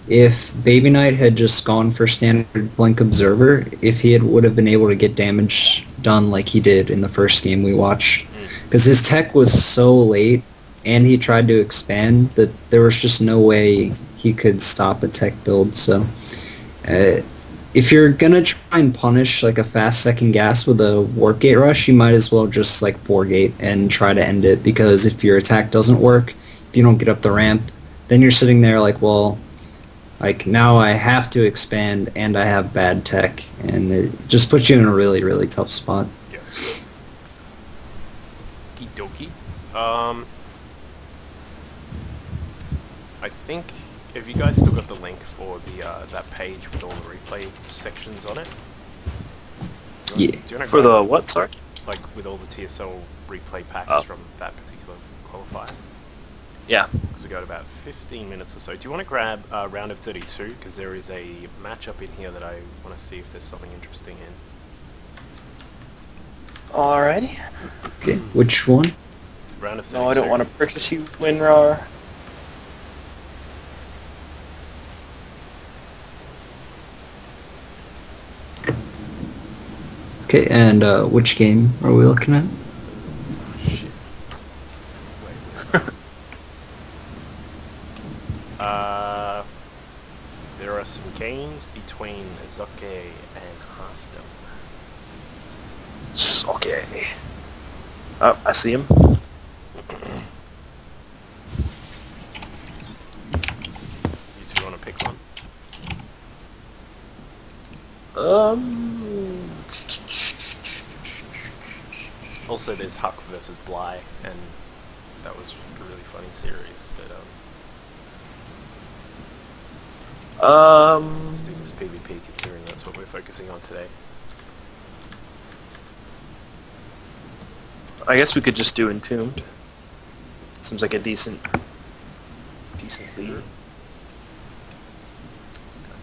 if BabyKnight had just gone for standard Blink Observer, if he would have been able to get damage done like he did in the first game we watched. Because his tech was so late, and he tried to expand, that there was just no way he could stop a tech build. So if you're going to try and punish like a fast second gas with a warp gate rush, you might as well just like 4-gate and try to end it, because if your attack doesn't work, if you don't get up the ramp, then you're sitting there like, well, like now I have to expand and I have bad tech, and it just puts you in a really, really tough spot. Yeah. I think, have you guys still got the link for the that page with all the replay sections on it? Do you wanna For grab, the what, sorry? like with all the TSL replay packs from that particular qualifier? Yeah. Because we got about 15 minutes or so. Do you want to grab round of 32? Because there is a matchup in here that I want to see if there's something interesting in. Alrighty. Okay, which one? Round of 32. No, I don't want to purchase you, WinRAR. Okay, and which game are we looking at? Oh, shit. Wait. There are some games between Zoke and Harstem. Okay. Oh, I see him. You two want to pick one? Also, there's Huck versus Bly, and that was a really funny series. But let's do this PvP, considering that's what we're focusing on today. I guess we could just do Entombed. Seems like a decent lead. God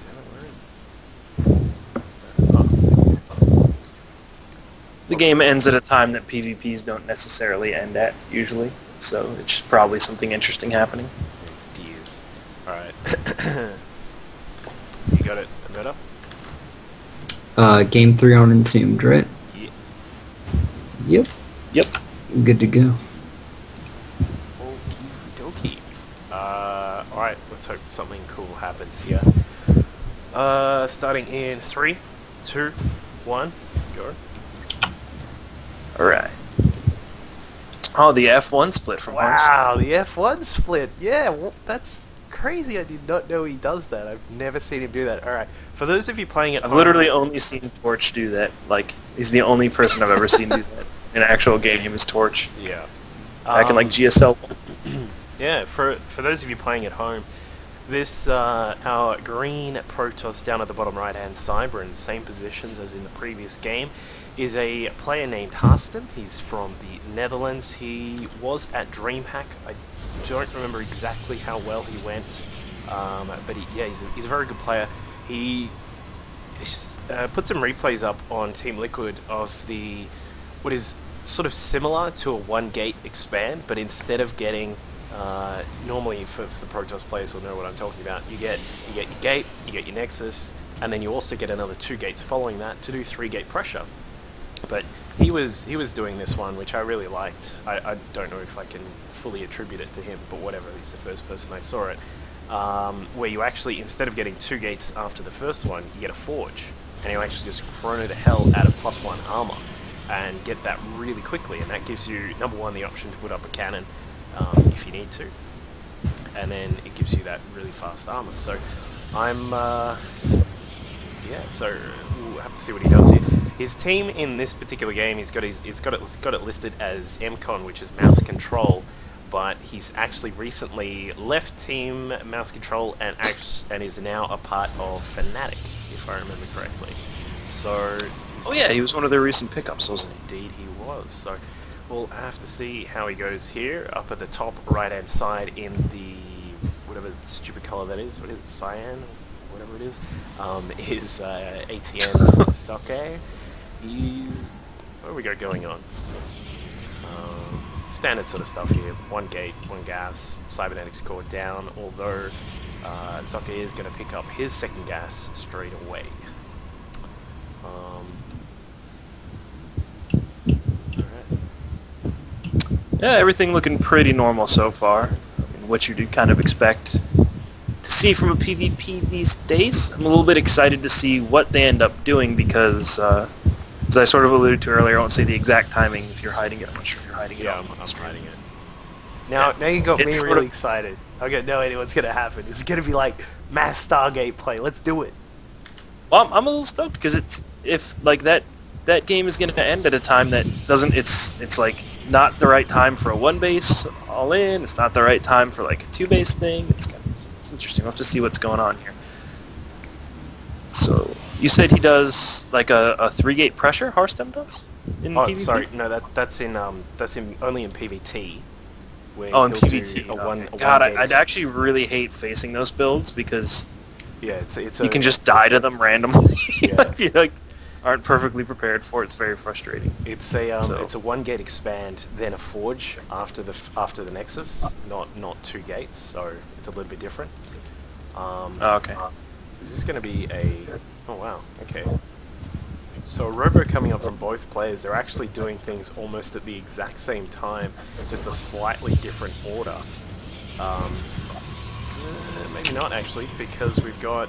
damn it, where is it? Oh. The game ends at a time that PvPs don't necessarily end at, usually. So it's probably something interesting happening. Dears. Alright. You got it, Ameta? Game 3 on Entombed, right? Yeah. Yep. Yep. Good to go. Okie dokie. Alright, let's hope something cool happens here. Starting in 3, 2, 1, go. Alright. Oh, the F1 split from Mars. Wow, the F1 split. Yeah, well, that's crazy. I did not know he does that. I've never seen him do that. Alright, for those of you playing at I've home... literally only seen Torch do that. Like, he's the only person I've ever seen do that. In an actual game is Torch. Yeah. Back in, like, GSL. Yeah, for those of you playing at home, this, our green Protoss down at the bottom right-hand side, we're in the same positions as in the previous game, is a player named Harstem. He's from the Netherlands. He was at DreamHack. I don't remember exactly how well he went, but he's a very good player. He put some replays up on Team Liquid of what is sort of similar to a one-gate expand, but instead of getting normally for the Protoss players will know what I'm talking about. You get your gate, you get your Nexus, and then you also get another 2 gates following that to do 3-gate pressure. But he was doing this one, which I really liked. I don't know if I can fully attribute it to him, but whatever. He's the first person I saw it. Where you actually, instead of getting 2 gates after the first one, you get a Forge, and you actually just chrono the hell out of +1 armor and get that really quickly, and that gives you, number one, the option to put up a cannon if you need to, and then it gives you that really fast armor. So so we'll have to see what he does here. His team in this particular game, he's got it listed as MCon, which is mouse control, but he's actually recently left Team Mouse Control and is now a part of Fnatic, if I remember correctly. So... Oh yeah, he was one of their recent pickups, wasn't he? Indeed he was. So we'll have to see how he goes here. Up at the top right-hand side in the... whatever stupid colour that is. What is it? Cyan? Whatever it is. Is ATN's Soke. He's... what have we got going on? Standard sort of stuff here. 1 gate, 1 gas, cybernetics core down, although Zoka is going to pick up his 2nd gas straight away. Yeah, everything looking pretty normal so far. I mean, what you'd kind of expect to see from a PvP these days. I'm a little bit excited to see what they end up doing because, as I sort of alluded to earlier, I won't say the exact timing if you're hiding it. I'm not sure if you're hiding it. Yeah, I'm hiding it. Now you got me really excited. I've got no idea what's going to happen. It's going to be like mass Stargate play. Let's do it. Well, I'm a little stoked because if like that game is going to end at a time that doesn't. It's like not the right time for a 1-base all in. It's not the right time for like a 2-base thing. It's interesting. We'll have to see what's going on here. So you said he does like a 3-gate pressure. Hearthstone does. In Oh, PvP? sorry, no, that's in only in PvT. Where Oh, in he'll PvT. do Okay. a God, one-gate I'd actually really hate facing those builds because yeah, it's you can just die to them randomly Yeah. if you like aren't perfectly prepared for it. It's very frustrating. it's a 1-gate expand, then a forge after the Nexus, not 2 gates, so it's a little bit different. Okay. Is this going to be a... Oh wow, okay. So a robo coming up from both players, they're actually doing things almost at the exact same time, just a slightly different order. Maybe not actually, because we've got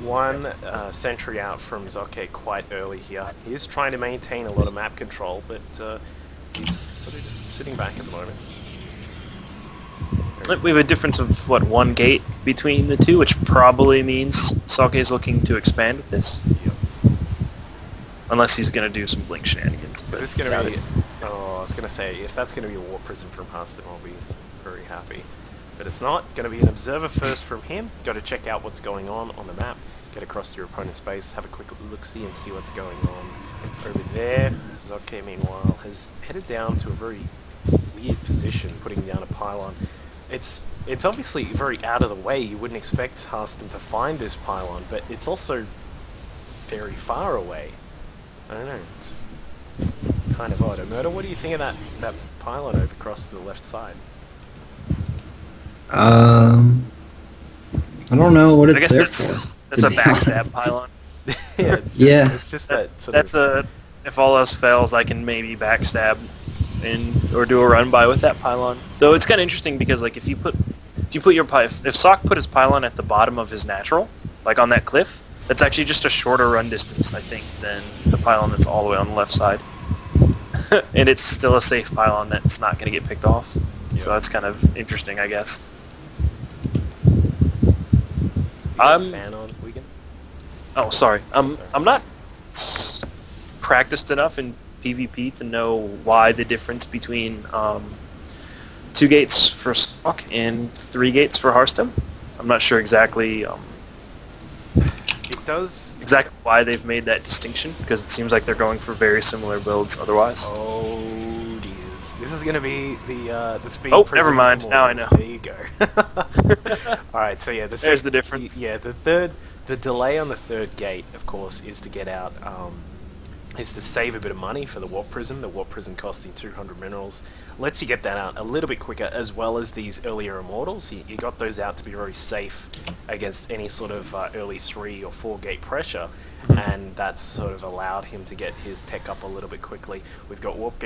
one sentry out from Zoke quite early here. He is trying to maintain a lot of map control, but he's sort of just sitting back at the moment. We have a difference of, what, 1 gate between the two, which probably means Sake is looking to expand with this. Yep. Unless he's going to do some Blink shenanigans. Is this going to be... Oh, I was going to say, if that's going to be a Warp Prism from Hearthstone, I'll be very happy. But it's not. Going to be an Observer first from him. Got to check out what's going on the map. Get across to your opponent's base, have a quick look-see and see what's going on over there. Zoke, meanwhile, has headed down to a very weird position, putting down a pylon. It's obviously very out of the way. You wouldn't expect Hearthstone to find this pylon, but it's also very far away. I don't know, it's kind of odd. Omerta, what do you think of that pylon over across to the left side? I don't know what it's I guess there that's for. a backstab pylon. Yeah, it's just, Yeah. it's just that sort That's of... if all else fails, I can maybe backstab or do a run by with that pylon. Though it's kind of interesting because like if Sock put his pylon at the bottom of his natural, like on that cliff, that's actually just a shorter run distance, I think, than the pylon that's all the way on the left side. And it's still a safe pylon that's not going to get picked off. Yeah. So that's kind of interesting, I guess. You got a fan on, Wigan? Oh, sorry. Sorry. I'm not practiced enough in PvP to know why the difference between 2 gates for Spock and 3 gates for Hearthstone. I'm not sure exactly It does... exactly why they've made that distinction, because it seems like they're going for very similar builds otherwise. Oh, dears. This is going to be the speed... Oh, prism never mind. Now I know. There you go. Alright, so yeah, There's the difference. Yeah, the delay on the 3rd gate, of course, is to get out... is to save a bit of money for the Warp Prism. The Warp Prism costing 200 minerals lets you get that out a little bit quicker, as well as these earlier Immortals. You got those out to be very safe against any sort of early 3 or 4 gate pressure, and that's sort of allowed him to get his tech up a little bit quickly. We've got Warp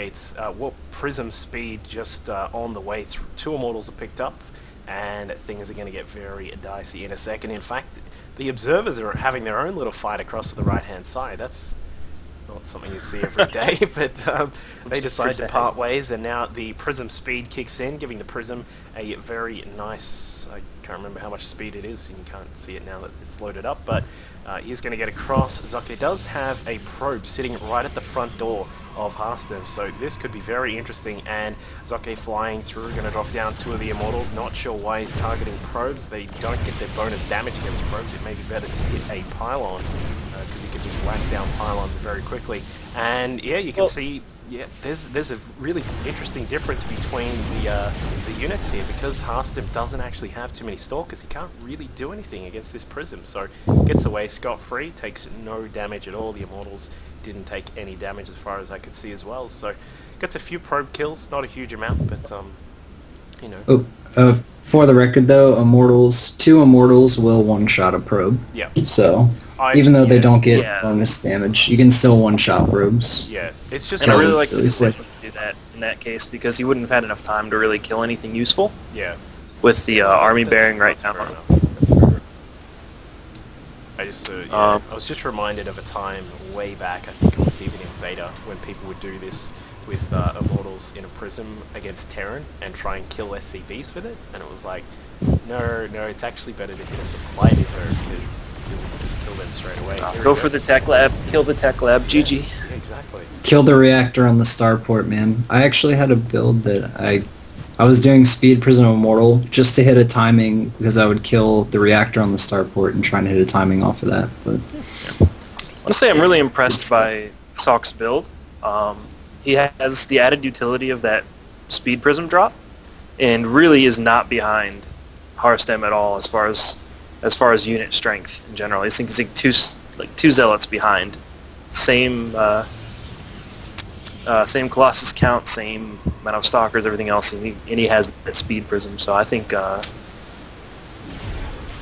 Prism speed just on the way through. 2 Immortals are picked up, and things are going to get very dicey in a second. In fact, the Observers are having their own little fight across to the right-hand side. That's not something you see every day, but they decide to part ways, and now the Prism speed kicks in, giving the Prism a very nice... I can't remember how much speed it is, you can't see it now that it's loaded up, but he's going to get across. Zoke does have a probe sitting right at the front door of Hearthstone, so this could be very interesting, and Zoke flying through, going to drop down 2 of the Immortals. Not sure why he's targeting probes. They don't get their bonus damage against probes. It may be better to hit a pylon, because he can just whack down pylons very quickly. And yeah, you can see, yeah, there's a really interesting difference between the units here, because Hearthstone doesn't actually have too many Stalkers. He can't really do anything against this Prism, so gets away scot-free, takes no damage at all. The Immortals didn't take any damage as far as I could see as well, so gets a few probe kills, not a huge amount, but you know. Oh, for the record though, 2 Immortals will one-shot a probe. Yeah. So even though they don't get bonus damage, you can still one-shot probes. Yeah, it's just... And I really like really the decision to do that in that case, because he wouldn't have had enough time to really kill anything useful. Yeah. With the army bearing right down on him. That's fair enough. I just, I was just reminded of a time way back, I think it was even in beta, when people would do this with Immortals in a Prism against Terran and try and kill SCVs with it, and it was like, no, it's actually better to hit a supply depot because you'll just kill them straight away. Go for the tech lab, kill the tech lab, GG. Yeah, exactly. Kill the reactor on the starport, man. I actually had a build that I was doing Speed Prism Immortal just to hit a timing because I would kill the reactor on the starport and trying to hit a timing off of that. But Honestly, I'm really impressed by Sock's build. He has the added utility of that Speed Prism drop, and really is not behind Harstem at all as far as unit strength in general. I think he's like two zealots behind. Same Colossus count, same amount of stalkers, everything else, and he has that Speed Prism. So I think,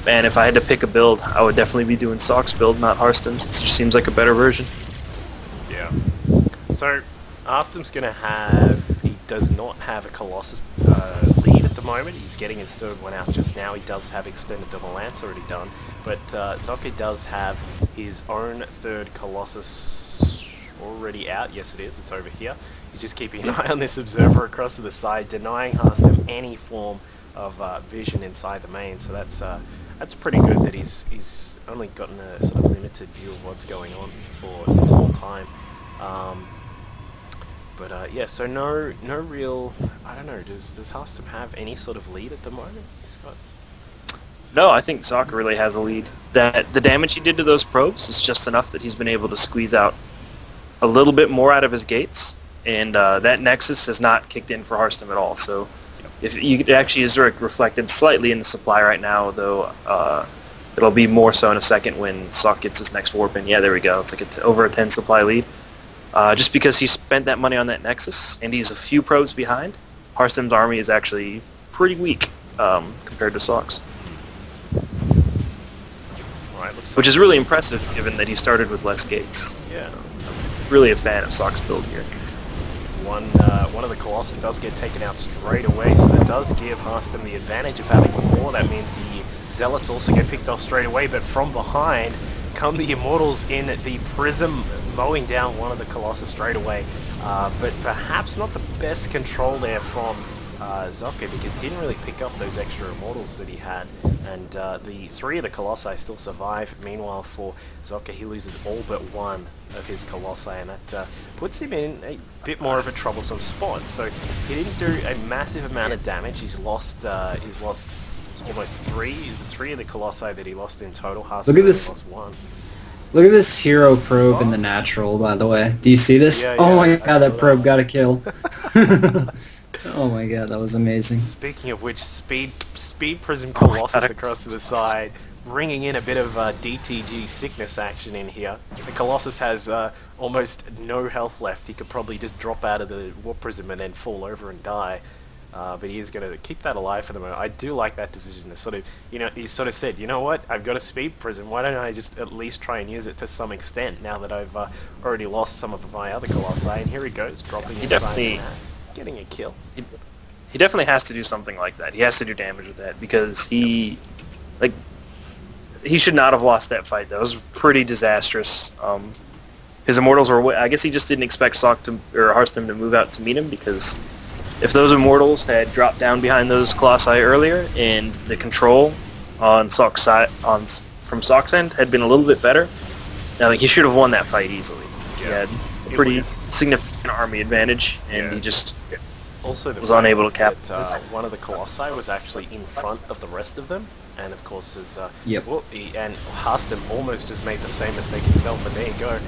man, if I had to pick a build, I would definitely be doing Sock's build, not Harstem's. It just seems like a better version. Yeah. So Harstem's gonna have. He does not have a Colossus lead at the moment. He's getting his third one out just now. He does have extended double lance already done, but Zokke does have his own third Colossus already out. Yes, it is. It's over here. He's just keeping an eye on this observer across to the side, denying Harstem any form of vision inside the main. So that's pretty good that he's only gotten a sort of limited view of what's going on for this whole time. But yeah, so no real. I don't know. Does Harstem have any sort of lead at the moment? He's got. No, I think Zokke really has a lead. That the damage he did to those probes is just enough that he's been able to squeeze out a little bit more out of his gates, and that Nexus has not kicked in for Harstem at all. So, if you it actually is reflected slightly in the supply right now, though, it'll be more so in a second when Sock gets his next warp in. Yeah, there we go. It's like over a 10 supply lead. Just because he spent that money on that Nexus, and he's a few probes behind, Harstem's army is actually pretty weak compared to Sock's. Right, which is really impressive given that he started with less gates. Yeah. I'm really a fan of Sock's build here. One of the Colossus does get taken out straight away, so that does give Harstem the advantage of having 4. That means the Zealots also get picked off straight away, but from behind come the Immortals in the Prism, mowing down one of the Colossus straight away. But perhaps not the best control there from Zokke, because he didn't really pick up those extra Immortals that he had, and the 3 of the Colossi still survive. Meanwhile, for Zokke, he loses all but 1 of his Colossi, and that puts him in a bit more of a troublesome spot. So he didn't do a massive amount of damage. He's lost almost 3. Is it 3 of the Colossi that he lost in total? Harstem Look at this. Lost 1. Look at this hero probe in the natural, by the way. Do you see this? Yeah, oh my I god, saw that probe that. got a kill. Oh my god, that was amazing. Speaking of which, Speed Prism Colossus God. across to the side, bringing in a bit of DTG sickness action in here. The Colossus has almost no health left. He could probably just drop out of the Warp Prism and then fall over and die. But he is going to keep that alive for the moment. I do like that decision to sort of, he sort of said, you know what, I've got a Speed Prism, why don't I just at least try and use it to some extent now that I've already lost some of my other Colossi. And here he goes, dropping inside and getting a kill. He definitely has to do something like that. He has to do damage with that, because he should not have lost that fight. That was pretty disastrous. His Immortals were, I guess he just didn't expect Harstem to move out to meet him, because if those Immortals had dropped down behind those Colossi earlier, and the control on Sock's side, from Sock's end had been a little bit better, now he should have won that fight easily. He had a pretty significant army advantage, and he just also was unable to capitalize. One of the Colossi was actually in front of the rest of them, and of course, and Harstem almost just made the same mistake himself. And there you go,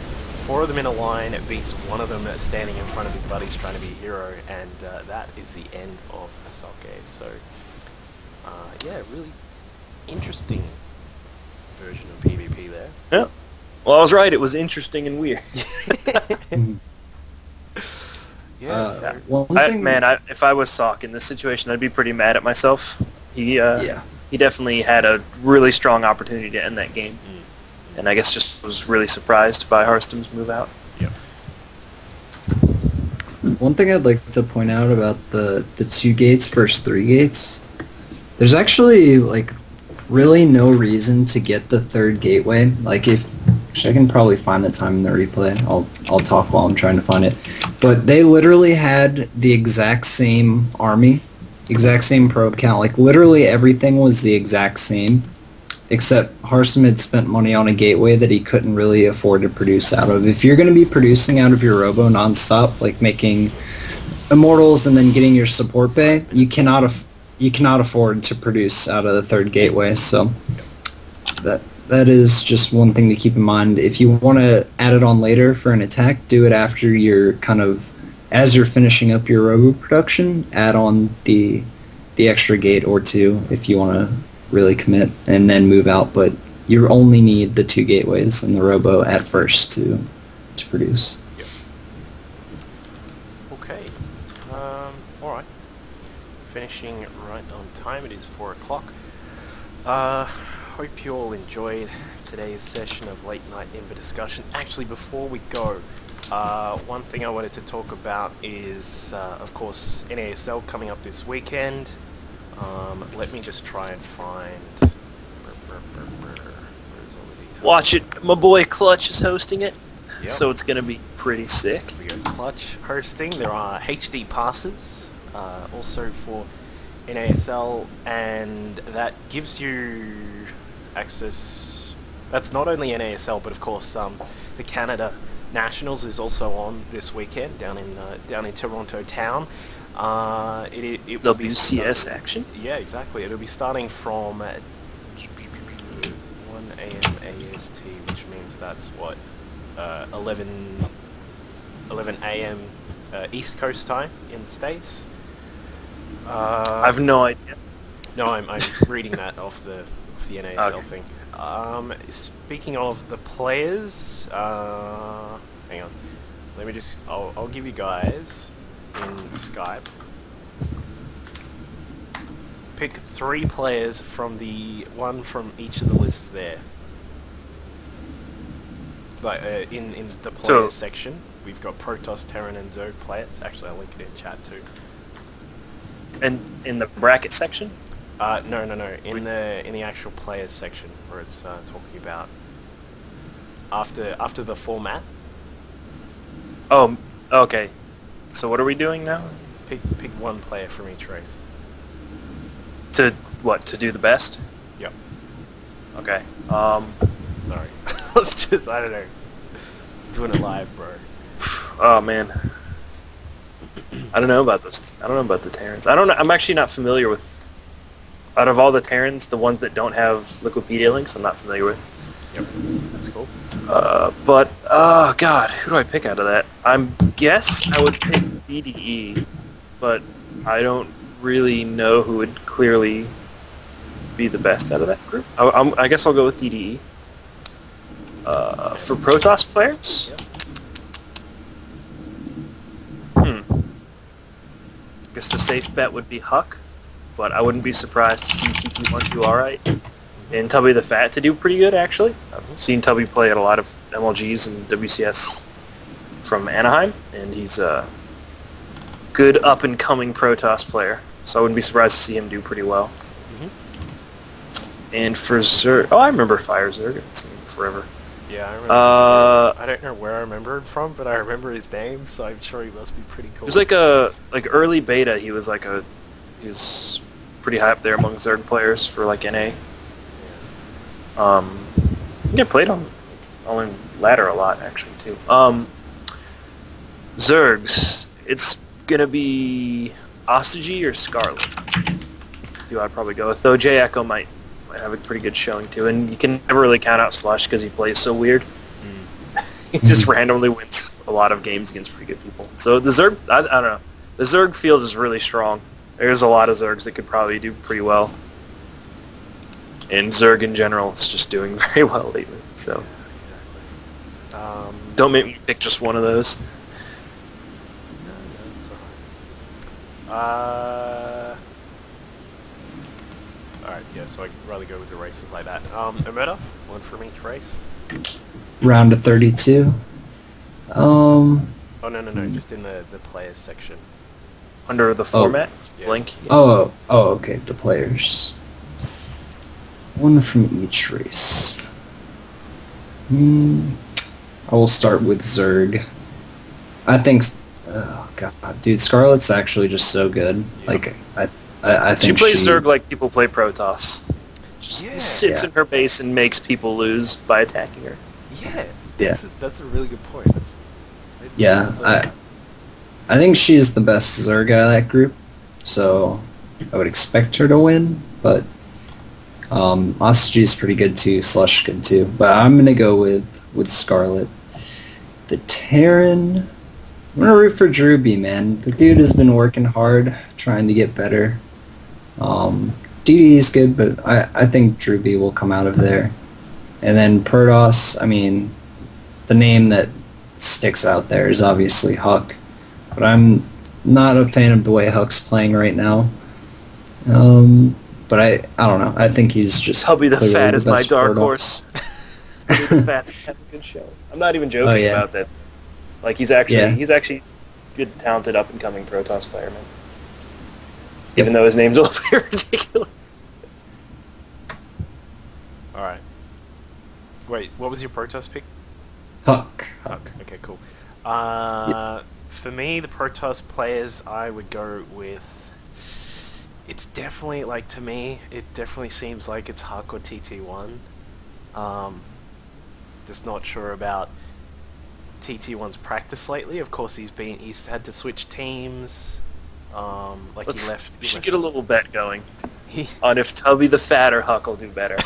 4 of them in a line. It beats one of them standing in front of his buddies trying to be a hero, and that is the end of Zokke. So, yeah, really interesting version of PvP there. Yeah. Well, I was right. It was interesting and weird. Yeah. So If I was Sock in this situation, I'd be pretty mad at myself. He definitely had a really strong opportunity to end that game, and I guess just was really surprised by Harstem's move out. Yep. One thing I'd like to point out about the 2 gates versus 3 gates, there's actually really no reason to get the 3rd gateway. Actually, I can probably find the time in the replay. I'll talk while I'm trying to find it. But they literally had the exact same army, exact same probe count. Like, literally everything was the exact same, except Harsum had spent money on a gateway that he couldn't really afford to produce out of. If you're going to be producing out of your robo nonstop, like making immortals and then getting your support bay, you cannot afford to produce out of the third gateway. So that is just one thing to keep in mind. If you want to add it on later for an attack, do it after you're as you're finishing up your robo production. Add on the extra gate or two if you want to really commit, and then move out. But you only need the 2 gateways and the robo at first to produce. Yep. Okay. All right. Finishing right on time. It is 4 o'clock. Hope you all enjoyed today's session of late night IMBA discussion. Actually, before we go, one thing I wanted to talk about is, of course, NASL coming up this weekend. Let me just try and find... Where's all the details? Watch it. My boy Clutch is hosting it, Yep. so it's going to be pretty sick. We got Clutch hosting. There are HD passes, also for NASL, and that gives you access. That's not only NASL, but of course the Canada Nationals is also on this weekend down in Toronto town. It will be WCS action? Yeah, exactly. It'll be starting from 1 a.m. AST, which means that's what 11 a.m. East Coast time in the States. I have no idea. No, I'm reading that off the NASL Okay. thing. Speaking of the players, hang on. Let me just. I'll give you guys in Skype. Pick 3 players from from each of the lists there. Like in the players section, we've got Protoss, Terran, and Zerg players. Actually, I'll link it in chat too. And in the bracket section? No. In the actual players section where it's talking about after the format. Oh, okay. So what are we doing now? Pick 1 player from each race. To what? To do the best? Yep. Okay. Sorry. Let's just, I don't know. Doing it live, bro. Oh man. I don't know about this. I don't know about the Terrans. I don't know. I'm actually not familiar with. Out of all the Terrans, the ones that don't have Liquipedia links, I'm not familiar with. Yep. That's cool. But oh god, who do I pick out of that? I guess I would pick BDE, but I don't really know who would clearly be the best out of that group. I guess I'll go with DDE. For Protoss players? Yep. I guess the safe bet would be Huck, but I wouldn't be surprised to see TT1 do alright. And Tubby the Fat to do pretty good, actually. I've seen Tubby play at a lot of MLGs and WCS from Anaheim, and he's a good up-and-coming Protoss player. So I wouldn't be surprised to see him do pretty well. And for Zerg... Oh, I remember Fire Zerg. I've seen him forever. Yeah, I remember him too. I don't know where I remember him from, but I remember his name, so I'm sure he must be pretty cool. He was like early beta. He was he was pretty high up there among Zerg players for like NA. I think I played on ladder a lot actually too. Zergs, it's gonna be Ostagy or Scarlet. Do I'd probably go with, though J Echo might have a pretty good showing too, and you can never really count out Slush because he plays so weird. He just randomly wins a lot of games against pretty good people. So the Zerg, I don't know, the Zerg field is really strong. There's a lot of Zergs that could probably do pretty well. And Zerg in general is just doing very well lately. So Exactly. don't make me pick just one of those. No, that's alright. Alright, yeah, so I'd rather go with the races like that. Emeta, 1 from each race. Round of 32. Oh, no, just in the players section. Under the format, Yeah. Link. Oh, okay, the players. 1 from each race. I will start with Zerg. I think Oh god, dude, Scarlet's actually just so good. Yeah. Like I She think plays Zerg like people play Protoss. Just Yeah. sits in her base and makes people lose by attacking her. Yeah, Yeah. that's a really good point. Yeah, I think she's the best Zerg out of that group, so I would expect her to win. But Ostri's pretty good too. Slush good too. But I'm gonna go with Scarlet. The Terran. I'm gonna root for Drewby, man. The dude has been working hard, trying to get better. DD is good, but I think Drewby will come out of there. And then Protoss, I mean, the name that sticks out there is obviously Huck. But I'm not a fan of the way Huck's playing right now. But I don't know. I think he's just Tubby the clearly Fat is my best dark Protoss. horse. Tubby the Fat has a good show. I'm not even joking yeah. about that. Like he's actually Yeah. good, talented, up and coming Protoss player, man. Even though his name's a little bit ridiculous. All right. Wait, what was your Protoss pick? Huck. Huck. Okay, cool. For me, the Protoss players, I would go with. It's definitely to me. It definitely seems like it's Huck or TT1. Just not sure about TT1's practice lately. Of course, he's had to switch teams. We he should left. get a little bet going on if Tubby the Fat or Huck will do better.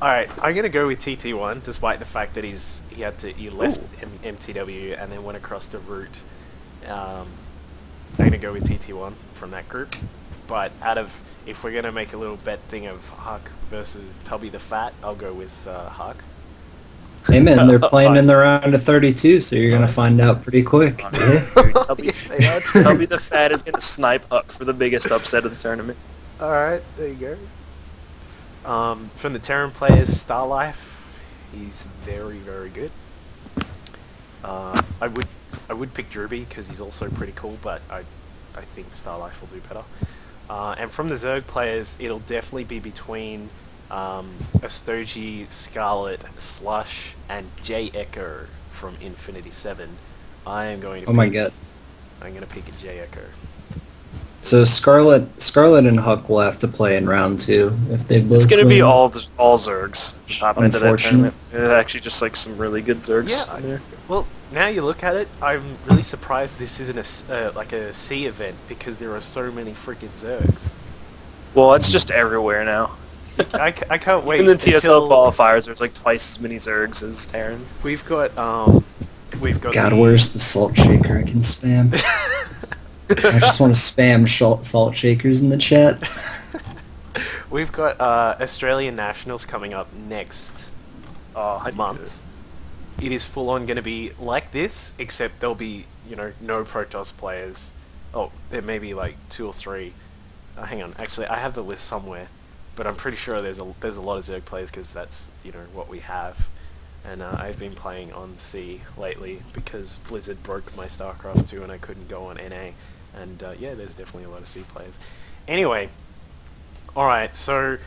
Alright, I'm gonna go with TT1, despite the fact that he left MTW and then went across to Root. I'm gonna go with TT1 from that group. But if we're gonna make a little bet thing of Huck versus Tubby the Fat, I'll go with Huck. Hey man, they're playing in the round of 32, so you're gonna find out pretty quick. Tubby the Fat is gonna snipe Huck for the biggest upset of the tournament. Alright, there you go. From the Terran players, Starlife, he's very, very good. I would pick Drewby because he's also pretty cool, but I think Starlife will do better. And from the Zerg players, it'll definitely be between Astoji, Scarlet, Slush, and J Echo from Infinity 7. I am going to. Oh my god. I'm going to pick a J Echo. So Scarlet and Huck will have to play in round 2 if they both. It's going to win. be all Zergs pop into that Unfortunate. tournament. It's actually just some really good Zergs in there. Well, now you look at it, I'm really surprised this isn't a C event because there are so many freaking Zergs. Well, it's just everywhere now. I can't wait. In the TSL until qualifiers, there's twice as many Zergs as Terrans. We've got God, where's the salt shaker I can spam? I just want to spam salt shakers in the chat. We've got Australian Nationals coming up next month. It is full on going to be like this, except there'll be no Protoss players. Oh, there may be 2 or 3. Hang on, actually, I have the list somewhere, but I'm pretty sure there's a lot of Zerg players because that's what we have. And I've been playing on C lately because Blizzard broke my StarCraft 2 and I couldn't go on NA. And yeah, there's definitely a lot of C players. Anyway, alright, so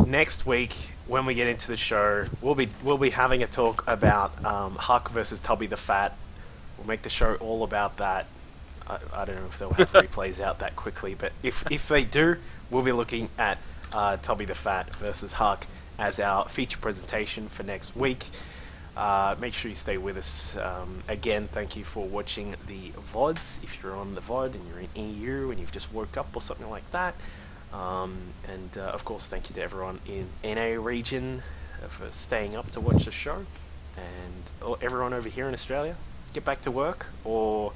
next week when we get into the show, we'll be having a talk about Huck versus Tubby the Fat. We'll make the show all about that. I don't know if they'll have replays out that quickly, but if they do, we'll be looking at Tubby the Fat versus Huck as our feature presentation for next week. Make sure you stay with us. Again, thank you for watching the VODs. If you're on the VOD and you're in EU and you've just woke up or something like that. And of course, thank you to everyone in NA region for staying up to watch the show. And everyone over here in Australia, get back to work. Or,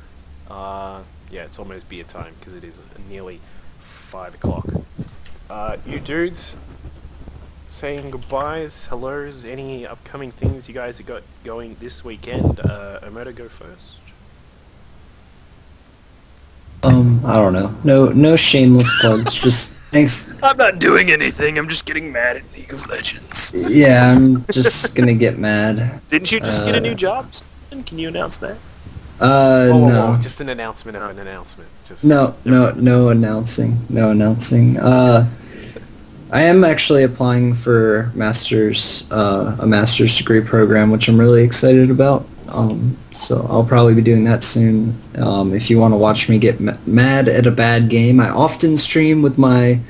yeah, it's almost beer time because it is nearly 5 o'clock. You dudes, saying goodbyes, hellos, any upcoming things you guys have got going this weekend? Omoto, go first. I don't know. No shameless plugs. Just thanks. I'm not doing anything. I'm just getting mad at League of Legends. Yeah, I'm just gonna get mad. Didn't you just get a new job? Can you announce that? No. Just an announcement of an announcement. Just No announcing. No announcing. I am actually applying for a master's degree program, which I'm really excited about. So I'll probably be doing that soon. If you want to watch me get mad at a bad game, I often stream with my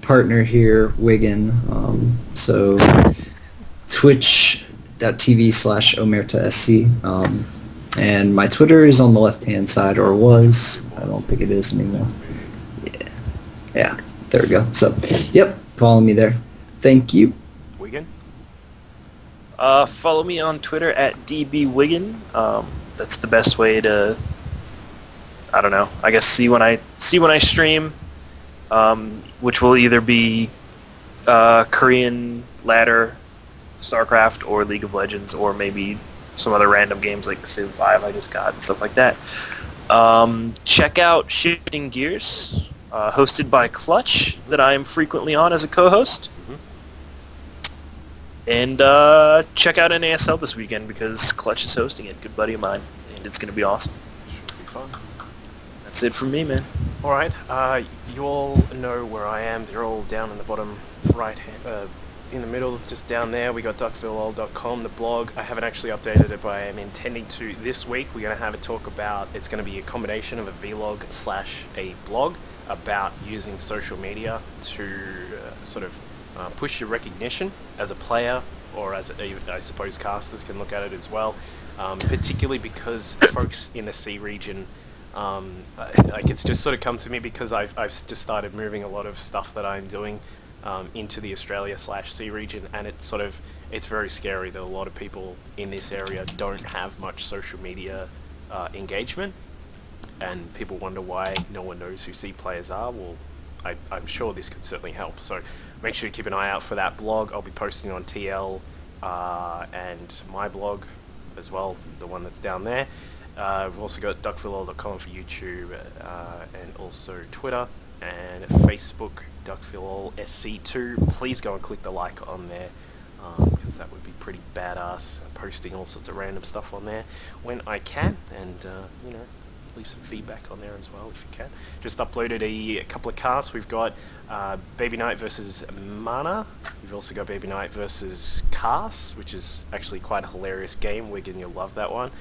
partner here, Wigan. So twitch.tv/omertasc. And my Twitter is on the left-hand side, or was. I don't think it is anymore. Yeah, there we go. So, yep, follow me there. Thank you. Wigan? Follow me on Twitter at dbwigan. That's the best way to, I don't know, I guess see when I stream, which will either be Korean ladder, StarCraft, or League of Legends, or maybe some other random games like Civ 5 I just got and stuff like that. Check out Shifting Gears, hosted by Clutch, that I am frequently on as a co-host. And check out NASL this weekend because Clutch is hosting it. Good buddy of mine, and it's going to be awesome. Should be fun. That's it from me, man. Alright, you all know where I am. They're all down in the bottom right hand, in the middle, just down there. We got duckvillol.com, the blog. I haven't actually updated it, but I am intending to this week. We're going to have a talk about, it's going to be a combination of a vlog / a blog about using social media to sort of push your recognition as a player, or as I suppose casters can look at it as well, particularly because folks in the C region, like it's just sort of come to me because I've just started moving a lot of stuff that I'm doing into the Australia / C region, and it's very scary that a lot of people in this area don't have much social media engagement, and people wonder why no one knows who C players are. Well, I'm sure this could certainly help, so make sure you keep an eye out for that blog. I'll be posting on TL and my blog as well, the one that's down there. We've also got duckvillol.com for YouTube, and also Twitter and Facebook, duckvillol SC2. Please go and click the like on there, because that would be pretty badass, posting all sorts of random stuff on there when I can, and you know, leave some feedback on there as well if you can. Just uploaded a couple of casts. We've got BabyKnight versus Mana. We've also got BabyKnight versus Cast, which is actually quite a hilarious game. Wigan, you'll love that one.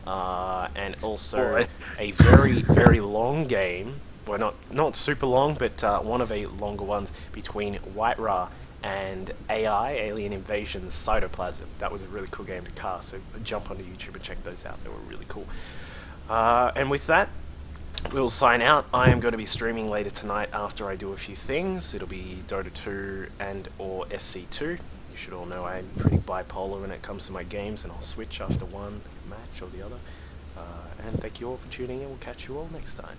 And also a very long game, well, not super long, but one of the longer ones between White Ra and AI, Alien Invasion Cytoplasm. That was a really cool game to cast, so jump onto YouTube and check those out. They were really cool. And with that, we'll sign out. I am going to be streaming later tonight after I do a few things. It'll be Dota 2 and or SC2. You should all know I'm pretty bipolar when it comes to my games, and I'll switch after one match or the other. And thank you all for tuning in. We'll catch you all next time.